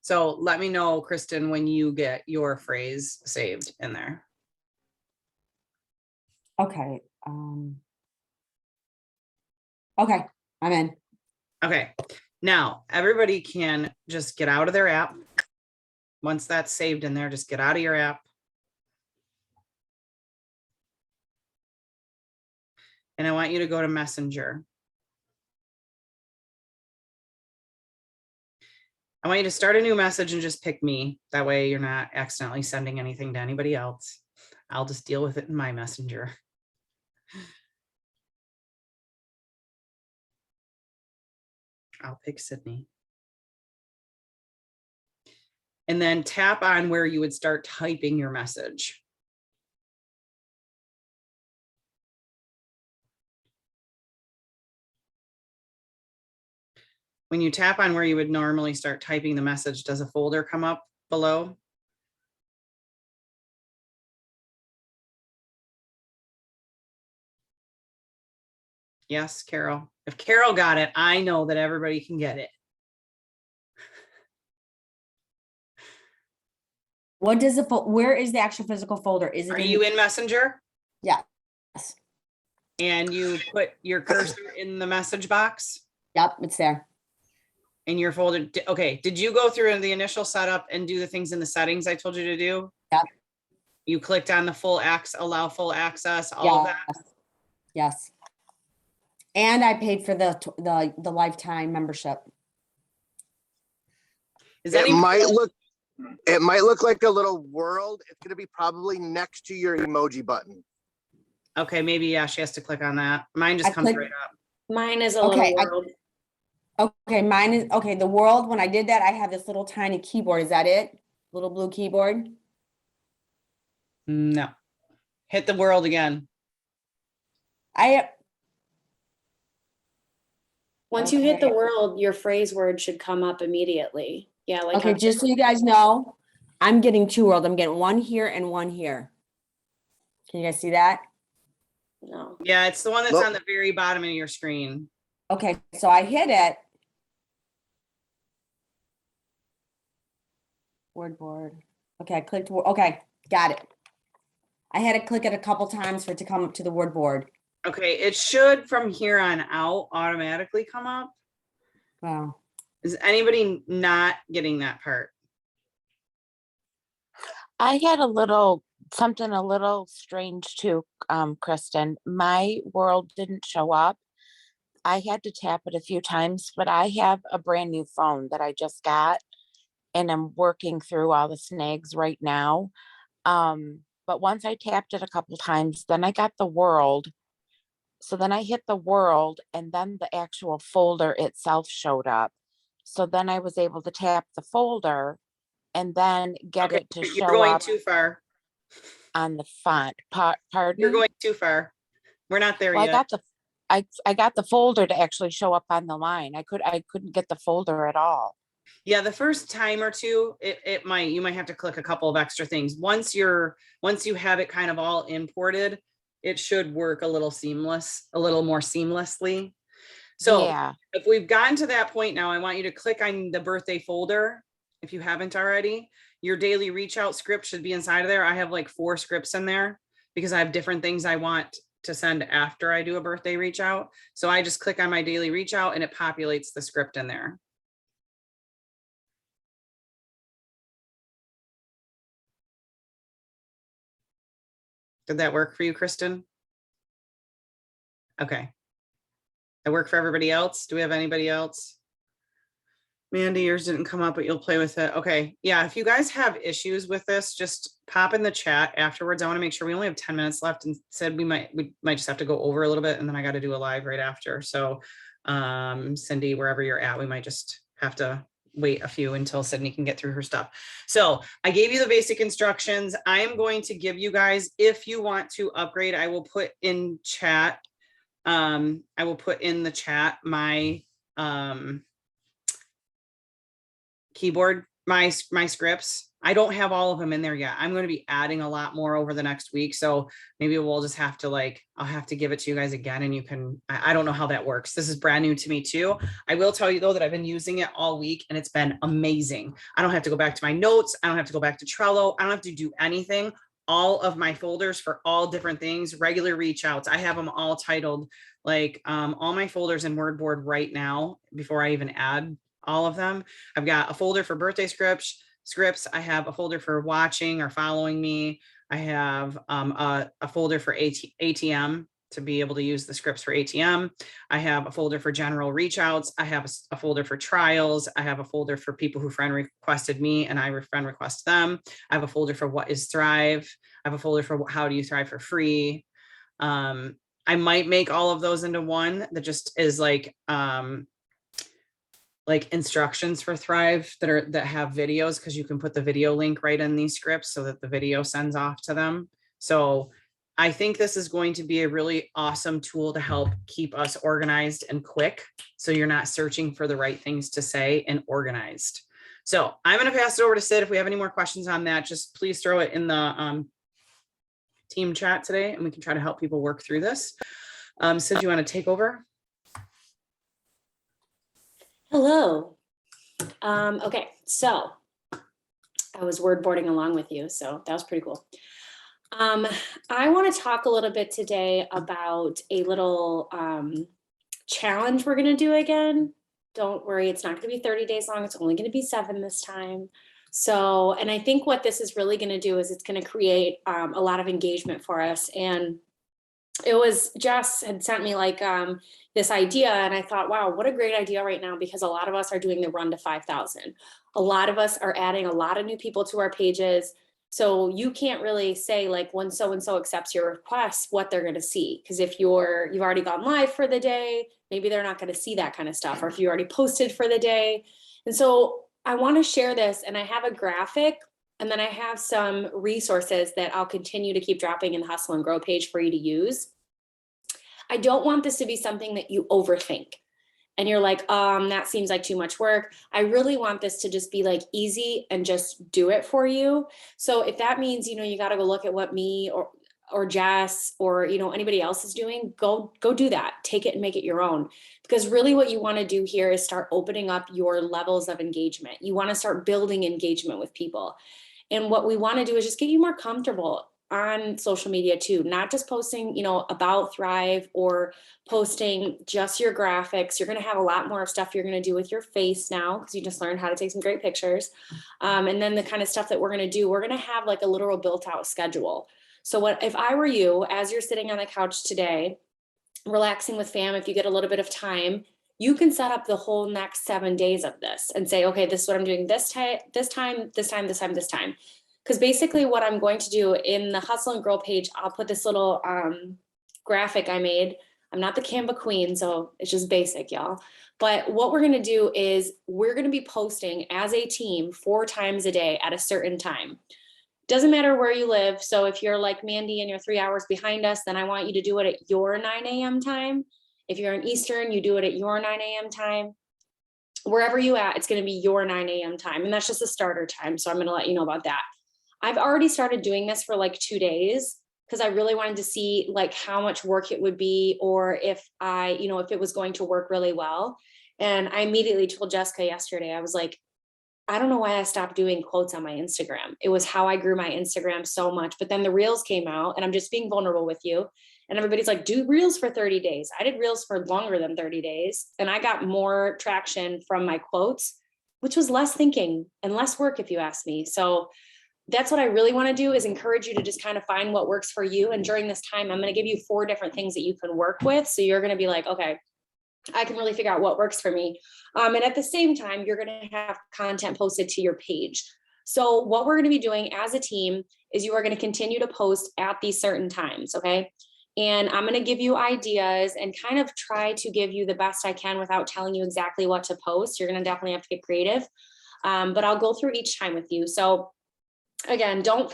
So let me know, Kristen, when you get your phrase saved in there. Okay. Okay, I'm in. Okay, now everybody can just get out of their app. Once that's saved in there, just get out of your app. And I want you to go to Messenger. I want you to start a new message and just pick me. That way you're not accidentally sending anything to anybody else. I'll just deal with it in my Messenger. I'll pick Sydney. And then tap on where you would start typing your message. When you tap on where you would normally start typing the message, does a folder come up below? Yes, Carol. If Carol got it, I know that everybody can get it. What does where is the actual physical folder? Is it Are you in Messenger? Yes. And you put your cursor in the message box Yep, it's there. in your folder? Okay, did you go through the initial setup and do the things in the settings I told you to do? Yep. You clicked on the allow full access, all of that? Yes. And I paid for the lifetime membership. Is It any, might look like a little world. It's going to be probably next to your emoji button. okay, maybe, yeah, she has to click on that. Mine just I comes clicked- right up. Mine is a Okay, little world. Okay, mine is, okay, the world, when I did that, I have this little tiny keyboard. Is that it? Little blue keyboard? No. Hit the world again. Once you hit the Okay. world, your phrase word should come up immediately. Yeah, like. Okay, how- just so you guys know, I'm getting two worlds. I'm getting one here and one here. Can you guys see that? No. Yeah, it's the one that's Look. on the very bottom of your screen. Okay, so I hit it. Word board. Okay, I clicked, okay, got it. I had to click it a couple times for it to come up to the word board. Okay, it should from here on out automatically come up. Wow. Is anybody not getting that part? I had something a little strange too, Kristen. My world didn't show up. I had to tap it a few times, but I have a brand new phone that I just got and I'm working through all the snags right now. But once I tapped it a couple times, then I got the world. So then I hit the world and then the actual folder itself showed up. So then I was able to tap the folder and then get Okay, it to you're show going up too far. on the font. Pardon? You're going too far. We're not there Well, yet. I got the folder to actually show up on the line. I couldn't get the folder at all. Yeah, the first time or two, you might have to click a couple of extra things. Once you have it kind of all imported, it should work a little more seamlessly. So Yeah. if we've gotten to that point now, I want you to click on the birthday folder. If you haven't already, your daily reach out script should be inside of there. I have like 4 scripts in there because I have different things I want to send after I do a birthday reach out. So I just click on my daily reach out and it populates the script in there. Did that work for you, Kristen? Okay. That work for everybody else? Do we have anybody else? Mandy, yours didn't come up, but you'll play with it. Okay. Yeah. If you guys have issues with this, just pop in the chat afterwards. I want to make sure we only have 10 minutes left and said we might just have to go over a little bit and then I got to do a live right after. So Cindy, wherever you're at, we might just have to wait a few until Sydney can get through her stuff. So I gave you the basic instructions. I am going to give you guys, if you want to upgrade, I will put in chat. I will put in the chat my keyboard, my scripts. I don't have all of them in there yet. I'm going to be adding a lot more over the next week. So maybe we'll just have to I'll have to give it to you guys again and you can, I don't know how that works. This is brand new to me too. I will tell you though that I've been using it all week and it's been amazing. I don't have to go back to my notes. I don't have to go back to Trello. I don't have to do anything. All of my folders for all different things, regular reach outs. I have them all titled all my folders in WordBoard right now before I even add all of them. I've got a folder for birthday scripts. I have a folder for watching or following me. I have a folder for ATM to be able to use the scripts for ATM. I have a folder for general reach outs. I have a folder for trials. I have a folder for people who friend requested me and I friend request them. I have a folder for what is Thrive. I have a folder for how do you thrive for free. I might make all of those into one that just is like instructions for Thrive that have videos, because you can put the video link right in these scripts so that the video sends off to them. So I think this is going to be a really awesome tool to help keep us organized and quick, so you're not searching for the right things to say, and organized. So I'm going to pass it over to Sid. If we have any more questions on that, just please throw it in the team chat today, and we can try to help people work through this. Sid, you want to take over? Hello. Okay, so I was wordboarding along with you, so that was pretty cool. I want to talk a little bit today about a little challenge we're going to do again. Don't worry, it's not going to be 30 days long. It's only going to be 7 this time. So, and I think what this is really going to do is it's going to create a lot of engagement for us. And it was Jess had sent me like this idea, and I thought, wow, what a great idea right now, because a lot of us are doing the run to 5,000. A lot of us are adding a lot of new people to our pages. So you can't really say like when so-and-so accepts your request, what they're going to see. Because if you've already gone live for the day, maybe they're not going to see that kind of stuff. Or if you already posted for the day. And so I want to share this, and I have a graphic, and then I have some resources that I'll continue to keep dropping in the Hustle and Grow page for you to use. I don't want this to be something that you overthink and you're like, that seems like too much work. I really want this to just be like easy and just do it for you. So if that means, you got to go look at what me or Jess or, anybody else is doing, go do that. Take it and make it your own. Because really what you want to do here is start opening up your levels of engagement. You want to start building engagement with people. And what we want to do is just get you more comfortable on social media too, not just posting, about Thrive or posting just your graphics. You're going to have a lot more stuff you're going to do with your face now, because you just learned how to take some great pictures. And then the kind of stuff that we're going to do, we're going to have like a literal built out schedule. So if I were you, as you're sitting on the couch today, relaxing with fam, if you get a little bit of time, you can set up the whole next 7 days of this and say, okay, this is what I'm doing this time. Because basically what I'm going to do in the Hustle and Grow page, I'll put this little graphic I made. I'm not the Canva queen, so it's just basic, y'all. But what we're going to do is we're going to be posting as a team 4 times a day at a certain time. Doesn't matter where you live. So if you're like Mandy and you're 3 hours behind us, then I want you to do it at your 9 a.m. time. If you're in Eastern, you do it at your 9 a.m. time. Wherever you at, it's going to be your 9 a.m. time. And that's just the starter time. So I'm going to let you know about that. I've already started doing this for like 2 days because I really wanted to see like how much work it would be, or if if it was going to work really well. And I immediately told Jessica yesterday, I was like, I don't know why I stopped doing quotes on my Instagram. It was how I grew my Instagram so much. But then the reels came out, and I'm just being vulnerable with you. And everybody's like, do reels for 30 days. I did reels for longer than 30 days. And I got more traction from my quotes, which was less thinking and less work, if you ask me. So that's what I really want to do, is encourage you to just kind of find what works for you. And during this time, I'm going to give you 4 different things that you can work with. So you're going to be like, okay, I can really figure out what works for me. And at the same time, you're going to have content posted to your page. So what we're going to be doing as a team is you are going to continue to post at these certain times. Okay. And I'm going to give you ideas and kind of try to give you the best I can without telling you exactly what to post. You're going to definitely have to get creative, but I'll go through each time with you. So again, don't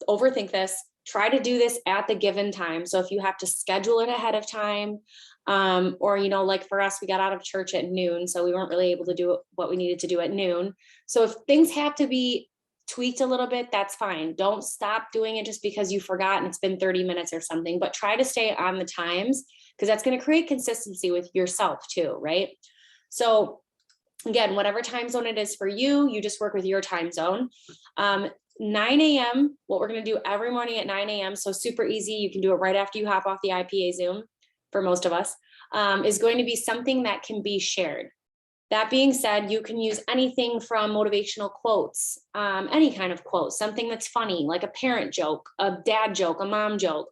overthink this. Try to do this at the given time. So if you have to schedule it ahead of time, or, like for us, we got out of church at noon, so we weren't really able to do what we needed to do at noon. So if things have to be tweaked a little bit, that's fine. Don't stop doing it just because you forgot and it's been 30 minutes or something, but try to stay on the times, because that's going to create consistency with yourself too, right? So again, whatever time zone it is for you, you just work with your time zone. 9 a.m., what we're going to do every morning at 9 a.m., so super easy. You can do it right after you hop off the IPA Zoom, for most of us, is going to be something that can be shared. That being said, you can use anything from motivational quotes, any kind of quote, something that's funny, like a parent joke, a dad joke, a mom joke.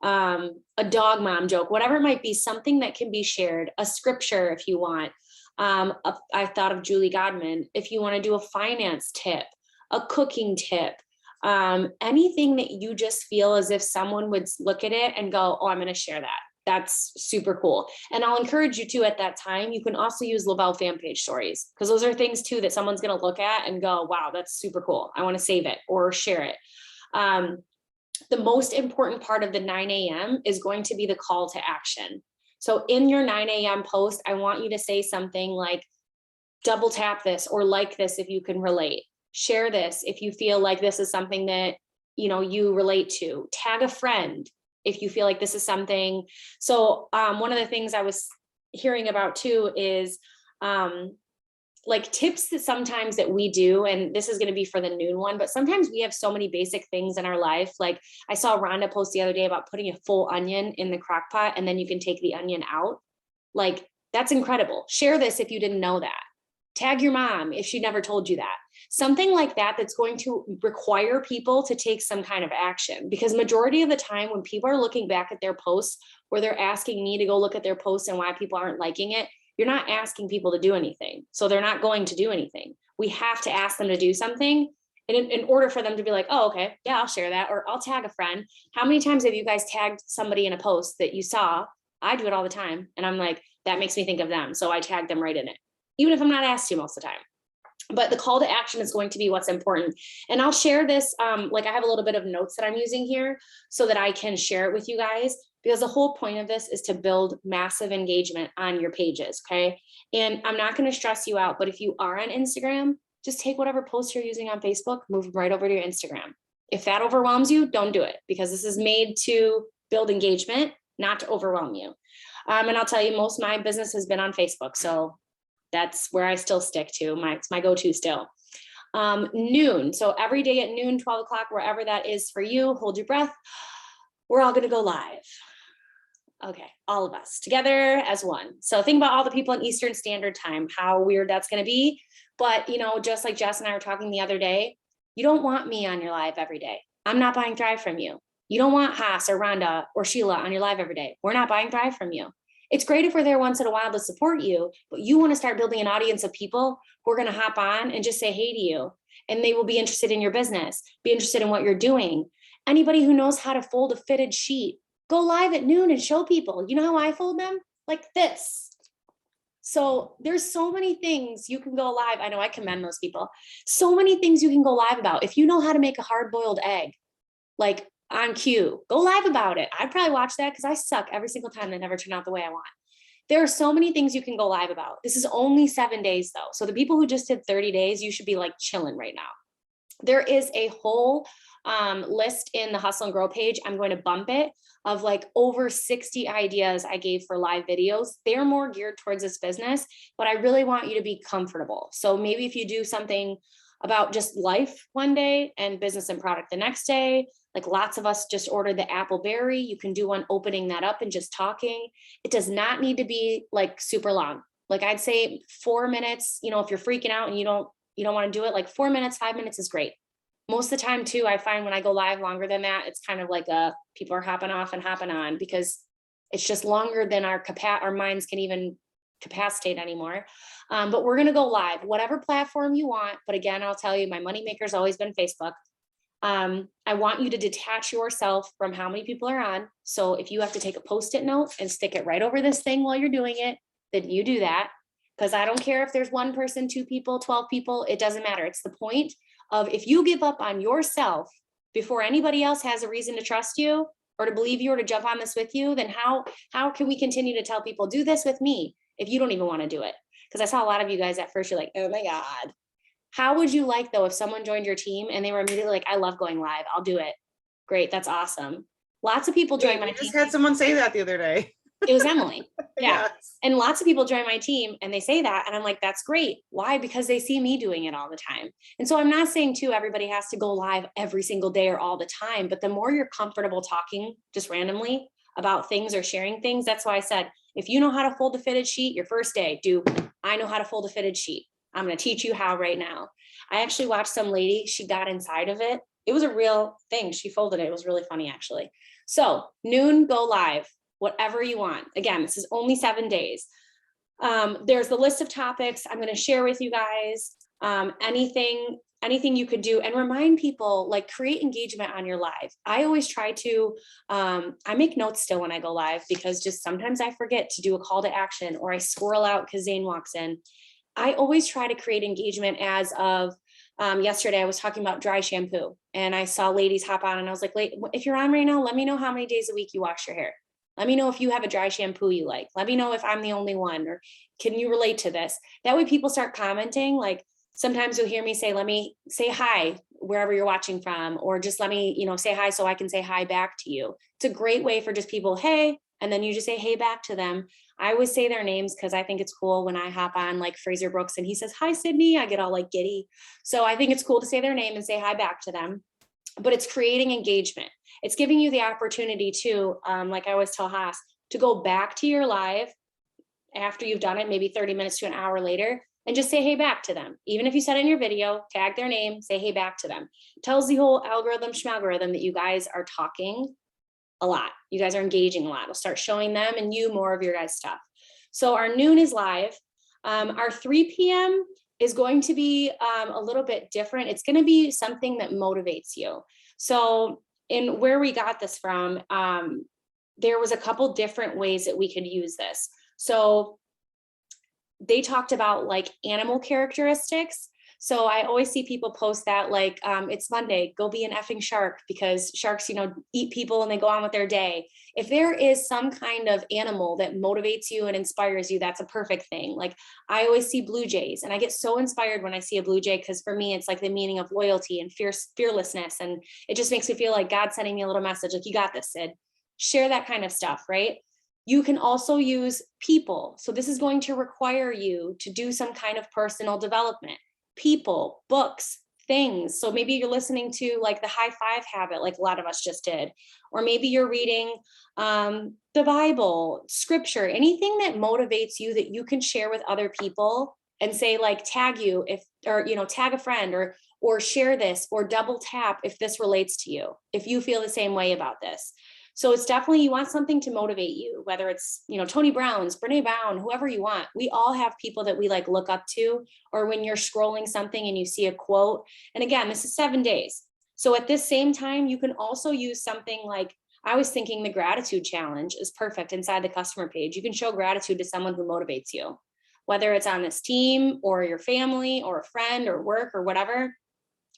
a dog mom joke, whatever it might be, something that can be shared, a scripture if you want. I thought of Julie Godman. If you want to do a finance tip, a cooking tip, anything that you just feel as if someone would look at it and go, oh, I'm going to share that. That's super cool. And I'll encourage you to, at that time, you can also use Lavelle fan page stories, because those are things too that someone's going to look at and go, wow, that's super cool. I want to save it or share it. The most important part of the 9 a.m. is going to be the call to action. So in your 9 a.m. post, I want you to say something like, double tap this or like this if you can relate. Share this if you feel like this is something that, you know, you relate to. Tag a friend if you feel like this is something. So one of the things I was hearing about too is like tips that sometimes that we do, and this is going to be for the noon one, but sometimes we have so many basic things in our life. Like I saw Rhonda post the other day about putting a full onion in the crock pot and then you can take the onion out. Like that's incredible. Share this if you didn't know that. Tag your mom if she never told you that. Something like that that's going to require people to take some kind of action, because majority of the time when people are looking back at their posts where they're asking me to go look at their posts and why people aren't liking it, you're not asking people to do anything. So they're not going to do anything. We have to ask them to do something in order for them to be like, oh, okay, yeah, I'll share that. Or I'll tag a friend. How many times have you guys tagged somebody in a post that you saw? I do it all the time. And I'm like, that makes me think of them. So I tag them right in it, even if I'm not asked to most of the time. But the call to action is going to be what's important. And I'll share this, like I have a little bit of notes that I'm using here so that I can share it with you guys, because the whole point of this is to build massive engagement on your pages, okay? And I'm not going to stress you out, but if you are on Instagram, just take whatever post you're using on Facebook, move them right over to your Instagram. If that overwhelms you, don't do it, because this is made to build engagement, not to overwhelm you. And I'll tell you, most of my business has been on Facebook, so that's where I still stick to. It's my go-to still. Noon. So every day at noon, 12 o'clock, wherever that is for you, hold your breath. We're all going to go live. Okay, all of us together as one. So think about all the people in Eastern Standard Time, how weird that's going to be. But, you know, just like Jess and I were talking the other day, you don't want me on your live every day. I'm not buying Thrive from you. You don't want Haas or Rhonda or Sheila on your live every day. We're not buying Thrive from you. It's great if we're there once in a while to support you, but you want to start building an audience of people who are going to hop on and just say hey to you, and they will be interested in your business, be interested in what you're doing. Anybody who knows how to fold a fitted sheet, go live at noon and show people. You know how I fold them? Like this. So there's so many things you can go live. I know I commend those people. So many things you can go live about. If you know how to make a hard-boiled egg, like on cue, go live about it. I'd probably watch that because I suck every single time. They never turn out the way I want. There are so many things you can go live about. This is only 7 days though. So the people who just did 30 days, you should be like chilling right now. There is a whole list in the Hustle and Grow page. I'm going to bump it of like over 60 ideas I gave for live videos. They're more geared towards this business, but I really want you to be comfortable. So maybe if you do something about just life one day and business and product the next day, like lots of us just ordered the Apple Berry. You can do one opening that up and just talking. It does not need to be like super long. Like I'd say 4 minutes, you know, if you're freaking out and you don't want to do it, like 4 minutes, 5 minutes is great. Most of the time too, I find when I go live longer than that, it's kind of like people are hopping off and hopping on because it's just longer than our minds can even capacitate anymore. But we're going to go live, whatever platform you want. But again, I'll tell you, my moneymaker's always been Facebook. I want you to detach yourself from how many people are on. So if you have to take a Post-it note and stick it right over this thing while you're doing it, then you do that. Because I don't care if there's 1 person, 2 people, 12 people, it doesn't matter. It's the point of if you give up on yourself before anybody else has a reason to trust you or to believe you or to jump on this with you, then how can we continue to tell people do this with me if you don't even want to do it? Because I saw a lot of you guys at first, you're like, oh my God. How would you like though if someone joined your team and they were immediately like, I love going live, I'll do it. Great, that's awesome. Lots of people join my team. I just had someone say that the other day. It was Emily. Yeah. Yes. And lots of people join my team and they say that. And I'm like, that's great. Why? Because they see me doing it all the time. And so I'm not saying too, everybody has to go live every single day or all the time, but the more you're comfortable talking just randomly about things or sharing things, that's why I said, if you know how to fold a fitted sheet, your first day, I know how to fold a fitted sheet. I'm going to teach you how right now. I actually watched some lady, she got inside of it It was a real thing. She folded it. It was really funny, actually. So noon, go live, whatever you want. Again, this is only 7 days. There's the list of topics I'm going to share with you guys. Anything you could do, and remind people, like, create engagement on your live. I always try to, I make notes still when I go live, because just sometimes I forget to do a call to action, or I squirrel out because Zane walks in. I always try to create engagement. As of yesterday, I was talking about dry shampoo, and I saw ladies hop on, and I was like, if you're on right now, let me know how many days a week you wash your hair. Let me know if you have a dry shampoo you like. Let me know if I'm the only one, or can you relate to this? That way people start commenting. Like, sometimes you'll hear me say, let me say hi wherever you're watching from, or just let me, say hi so I can say hi back to you. It's a great way for just people, hey, and then you just say hey back to them. I always say their names because I think it's cool when I hop on, like Fraser Brooks, and he says, hi, Sydney, I get all like giddy. So I think it's cool to say their name and say hi back to them. But it's creating engagement. It's giving you the opportunity to, like I always tell Haas, to go back to your live after you've done it, maybe 30 minutes to an hour later, and just say hey back to them. Even if you said in your video, tag their name, say hey back to them. It tells the whole algorithm schmalgorithm that you guys are talking a lot. You guys are engaging a lot. It'll start showing them and you more of your guys' stuff. So our noon is live. Our 3 p.m. is going to be a little bit different. It's going to be something that motivates you. So in where we got this from, there was a couple different ways that we could use this. So they talked about like animal characteristics. So I always see people post that, like, it's Monday, go be an effing shark, because sharks, eat people and they go on with their day. If there is some kind of animal that motivates you and inspires you, that's a perfect thing. Like, I always see blue jays, and I get so inspired when I see a blue jay, because for me, it's like the meaning of loyalty and fearlessness. And it just makes me feel like God's sending me a little message, like, you got this, Sid. Share that kind of stuff, right? You can also use people. So this is going to require you to do some kind of personal development. People, books, things. So maybe you're listening to like the high five habit, like a lot of us just did, or maybe you're reading the Bible, scripture, anything that motivates you that you can share with other people and say, like, tag you tag a friend, or share this, or double tap if this relates to you, if you feel the same way about this. So it's definitely, you want something to motivate you, whether it's, Tony Brown's, Brene Brown, whoever you want. We all have people that we like look up to, or when you're scrolling something and you see a quote. And again, this is 7 days. So at this same time, you can also use something like, I was thinking the gratitude challenge is perfect inside the customer page. You can show gratitude to someone who motivates you, whether it's on this team or your family or a friend or work or whatever.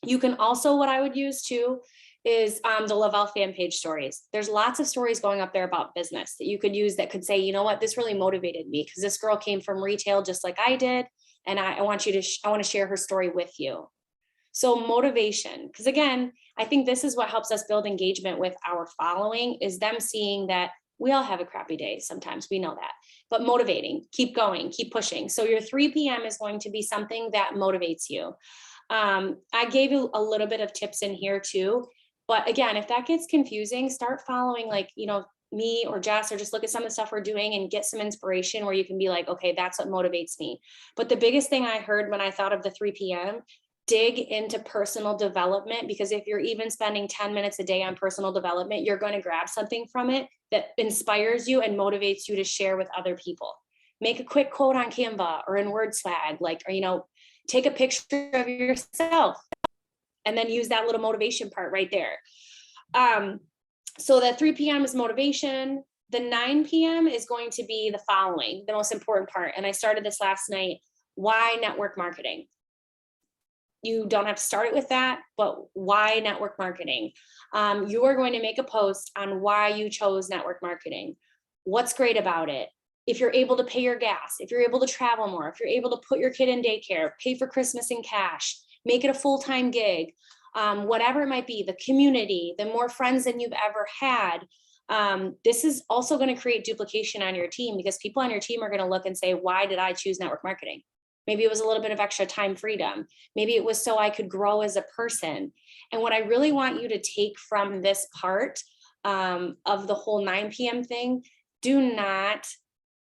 You can also, what I would use too, is the Lavelle fan page stories. There's lots of stories going up there about business that you could use that could say, you know what, this really motivated me because this girl came from retail just like I did. And I want to share her story with you. So motivation, because again, I think this is what helps us build engagement with our following, is them seeing that we all have a crappy day. Sometimes we know that, but motivating, keep going, keep pushing. So your 3 p.m. is going to be something that motivates you. I gave you a little bit of tips in here too. But again, if that gets confusing, start following me or Jess, or just look at some of the stuff we're doing and get some inspiration where you can be like, okay, that's what motivates me. But the biggest thing I heard when I thought of the 3 p.m., dig into personal development, because if you're even spending 10 minutes a day on personal development, you're going to grab something from it that inspires you and motivates you to share with other people. Make a quick quote on Canva or in WordSwag, take a picture of yourself and then use that little motivation part right there. So that 3 p.m. is motivation. The 9 p.m. is going to be the following, the most important part. And I started this last night. Why network marketing? You don't have to start it with that, but why network marketing? You are going to make a post on why you chose network marketing. What's great about it? If you're able to pay your gas, if you're able to travel more, if you're able to put your kid in daycare, pay for Christmas in cash, make it a full-time gig, whatever it might be, the community, the more friends than you've ever had. This is also going to create duplication on your team, because people on your team are going to look and say, why did I choose network marketing? Maybe it was a little bit of extra time freedom. Maybe it was so I could grow as a person. And what I really want you to take from this part of the whole 9 p.m. thing, do not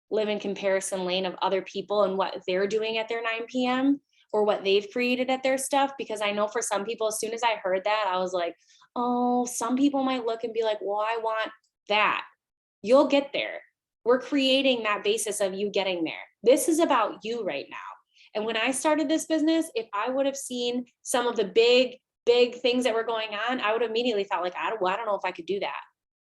live in comparison lane of other people and what they're doing at their 9 p.m. or what they've created at their stuff, because I know for some people, as soon as I heard that, I was like, oh, some people might look and be like, well, I want that. You'll get there. We're creating that basis of you getting there. This is about you right now. And when I started this business, if I would have seen some of the big things that were going on, I would have immediately thought like, I don't know if I could do that.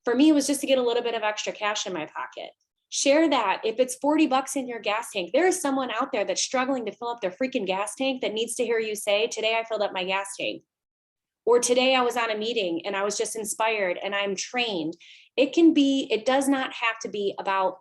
For me, it was just to get a little bit of extra cash in my pocket. Share that. If it's $40 in your gas tank, there is someone out there that's struggling to fill up their freaking gas tank that needs to hear you say, today I filled up my gas tank. Or today I was on a meeting and I was just inspired and I'm trained. It does not have to be about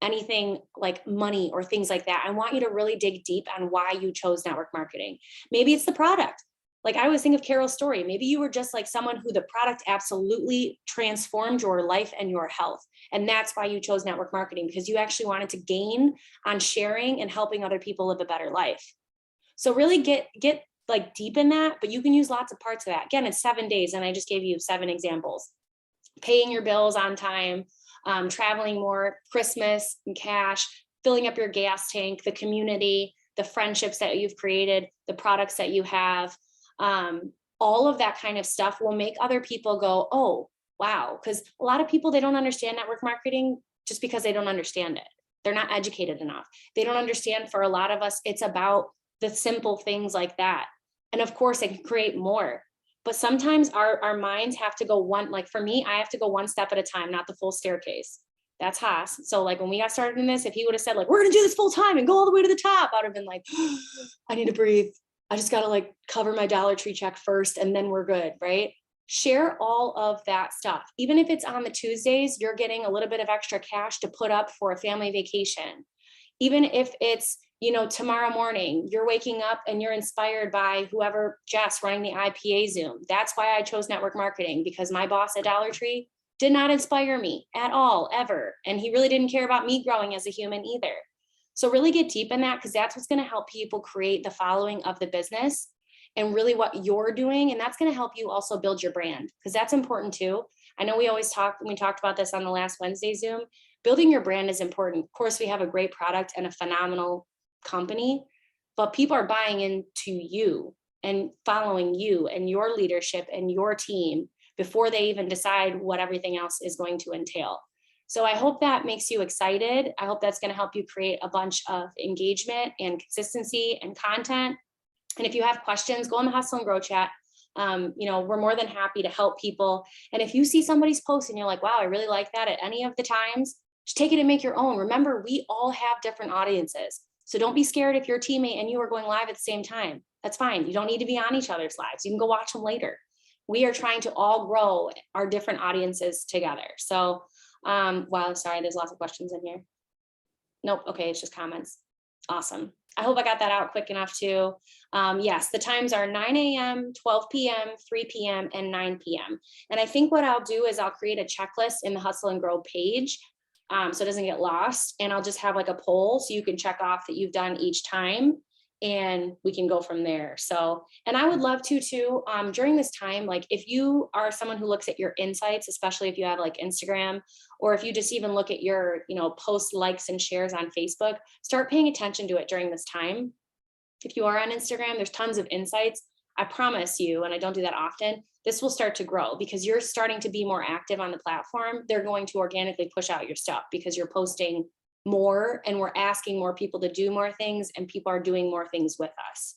anything like money or things like that. I want you to really dig deep on why you chose network marketing. Maybe it's the product. Like I always think of Carol's story. Maybe you were just like someone who the product absolutely transformed your life and your health. And that's why you chose network marketing, because you actually wanted to gain on sharing and helping other people live a better life. So really get like deep in that, but you can use lots of parts of that. Again, it's 7 days. And I just gave you 7 examples. Paying your bills on time, traveling more, Christmas and cash, filling up your gas tank, the community, the friendships that you've created, the products that you have. All of that kind of stuff will make other people go, oh, wow. Because a lot of people, they don't understand network marketing just because they don't understand it. They're not educated enough. They don't understand, for a lot of us, it's about the simple things like that. And of course, it can create more. But sometimes our minds have to go one, like for me, I have to go one step at a time, not the full staircase. That's Haas. So like when we got started in this, if he would have said like, we're going to do this full time and go all the way to the top, I would have been like, I need to breathe. I just got to like cover my Dollar Tree check first and then we're good, right? Share all of that stuff. Even if it's on the Tuesdays, you're getting a little bit of extra cash to put up for a family vacation. Even if it's, tomorrow morning, you're waking up and you're inspired by whoever, Jess, running the IPA Zoom. That's why I chose network marketing, because my boss at Dollar Tree did not inspire me at all, ever. And he really didn't care about me growing as a human either. So really get deep in that, because that's what's going to help people create the following of the business and really what you're doing. And that's going to help you also build your brand, because that's important too. I know we talked about this on the last Wednesday Zoom. Building your brand is important. Of course, we have a great product and a phenomenal company, but people are buying into you and following you and your leadership and your team before they even decide what everything else is going to entail. So I hope that makes you excited. I hope that's going to help you create a bunch of engagement and consistency and content. And if you have questions, go on the Hustle and Grow chat. We're more than happy to help people. And if you see somebody's post and you're like, wow, I really like that at any of the times, just take it and make your own. Remember, we all have different audiences. So don't be scared if your teammate and you are going live at the same time. That's fine. You don't need to be on each other's lives. You can go watch them later. We are trying to all grow our different audiences together. So, wow, sorry, there's lots of questions in here. Nope, okay, it's just comments. Awesome. I hope I got that out quick enough too. Yes, the times are 9 a.m., 12 p.m., 3 p.m., and 9 p.m. And I think what I'll do is I'll create a checklist in the Hustle and Grow page so it doesn't get lost. And I'll just have like a poll so you can check off that you've done each time and we can go from there. So, and I would love to too, during this time, like if you are someone who looks at your insights, especially if you have like Instagram, or if you just even look at your, post likes and shares on Facebook, start paying attention to it during this time. If you are on Instagram, there's tons of insights. I promise you, and I don't do that often, this will start to grow because you're starting to be more active on the platform. They're going to organically push out your stuff because you're posting more and we're asking more people to do more things and people are doing more things with us.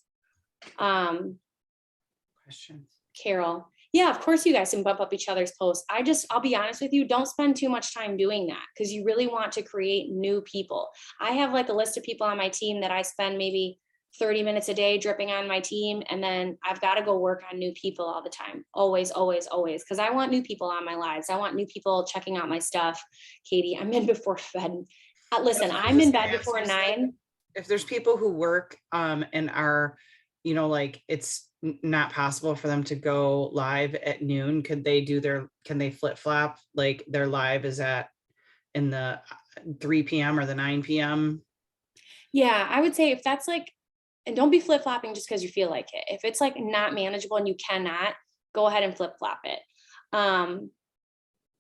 Questions? Carol. Yeah, of course you guys can bump up each other's posts. I'll be honest with you, don't spend too much time doing that because you really want to create new people. I have like a list of people on my team that I spend maybe 30 minutes a day dripping on my team. And then I've got to go work on new people all the time. Always, always, always. Because I want new people on my lives. I want new people checking out my stuff. Katie, I'm in before bed. Listen, I'm in bed before 9. If there's people who work and are, like it's not possible for them to go live at noon, can they flip flop? Like their live is in the 3 p.m. or the 9 p.m. Yeah, I would say if that's like, and don't be flip flopping just because you feel like it. If it's like not manageable and you cannot, go ahead and flip flop it.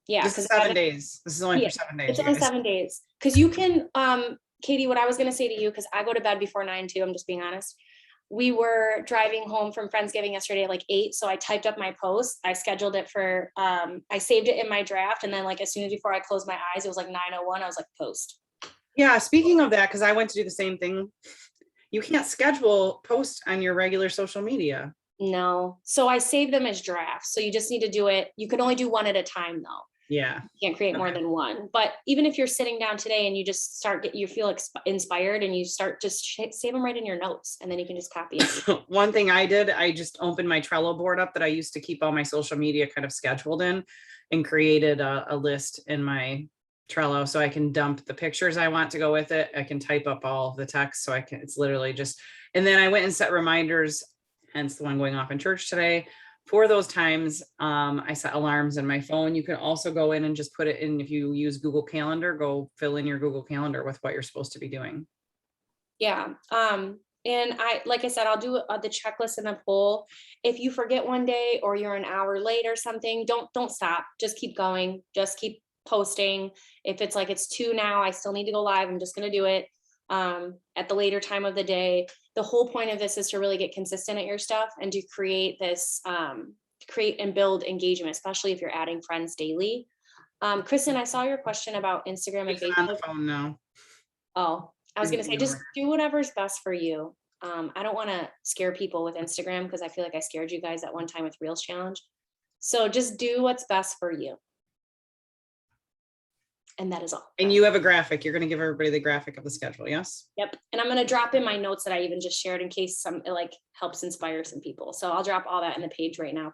Yeah, this is 7 days. This is only for 7 days. It's only 7 days. Because you can, Katie, what I was going to say to you, because I go to bed before 9 too, I'm just being honest. we were driving home from Friendsgiving yesterday at like 8. So I typed up my post. I scheduled it for, I saved it in my draft. And then like, as soon as before I closed my eyes, it was like 9:01. I was like, post. Yeah, speaking of that, because I went to do the same thing. You can't schedule posts on your regular social media. No. So I saved them as drafts. So you just need to do it. You can only do one at a time though. Yeah. You can't create more Okay. than one. But even if you're sitting down today and you just you feel inspired and you start just save them right in your notes and then you can just copy it. One thing I did, I just opened my Trello board up that I used to keep all my social media kind of scheduled in and created a list in my Trello so I can dump the pictures I want to go with it. I can type up all of the text so I can, it's literally just, and then I went and set reminders, hence the one going off in church today. For those times, I set alarms in my phone. You can also go in and just put it in, if you use Google Calendar, go fill in your Google Calendar with what you're supposed to be doing. Yeah. And like I said, I'll do the checklist and the poll. If you forget one day or you're an hour late or something, don't stop. Just keep going. Just keep posting. If it's like it's 2 now, I still need to go live. I'm just going to do it at the later time of the day. The whole point of this is to really get consistent at your stuff and to create this, create and build engagement, especially if you're adding friends daily. Kristen, I saw your question about Instagram and It's on the Facebook. phone now. Oh, I was Please gonna say, ignore just do whatever's best for you. I don't want to scare people with Instagram because I feel like I scared you guys at one time with Reels Challenge. So just do what's best for you. And that is all. And you have a graphic. You're going to give everybody the graphic of the schedule. Yes. Yep. And I'm going to drop in my notes that I even just shared in case it like helps inspire some people. So I'll drop all that in the page right now.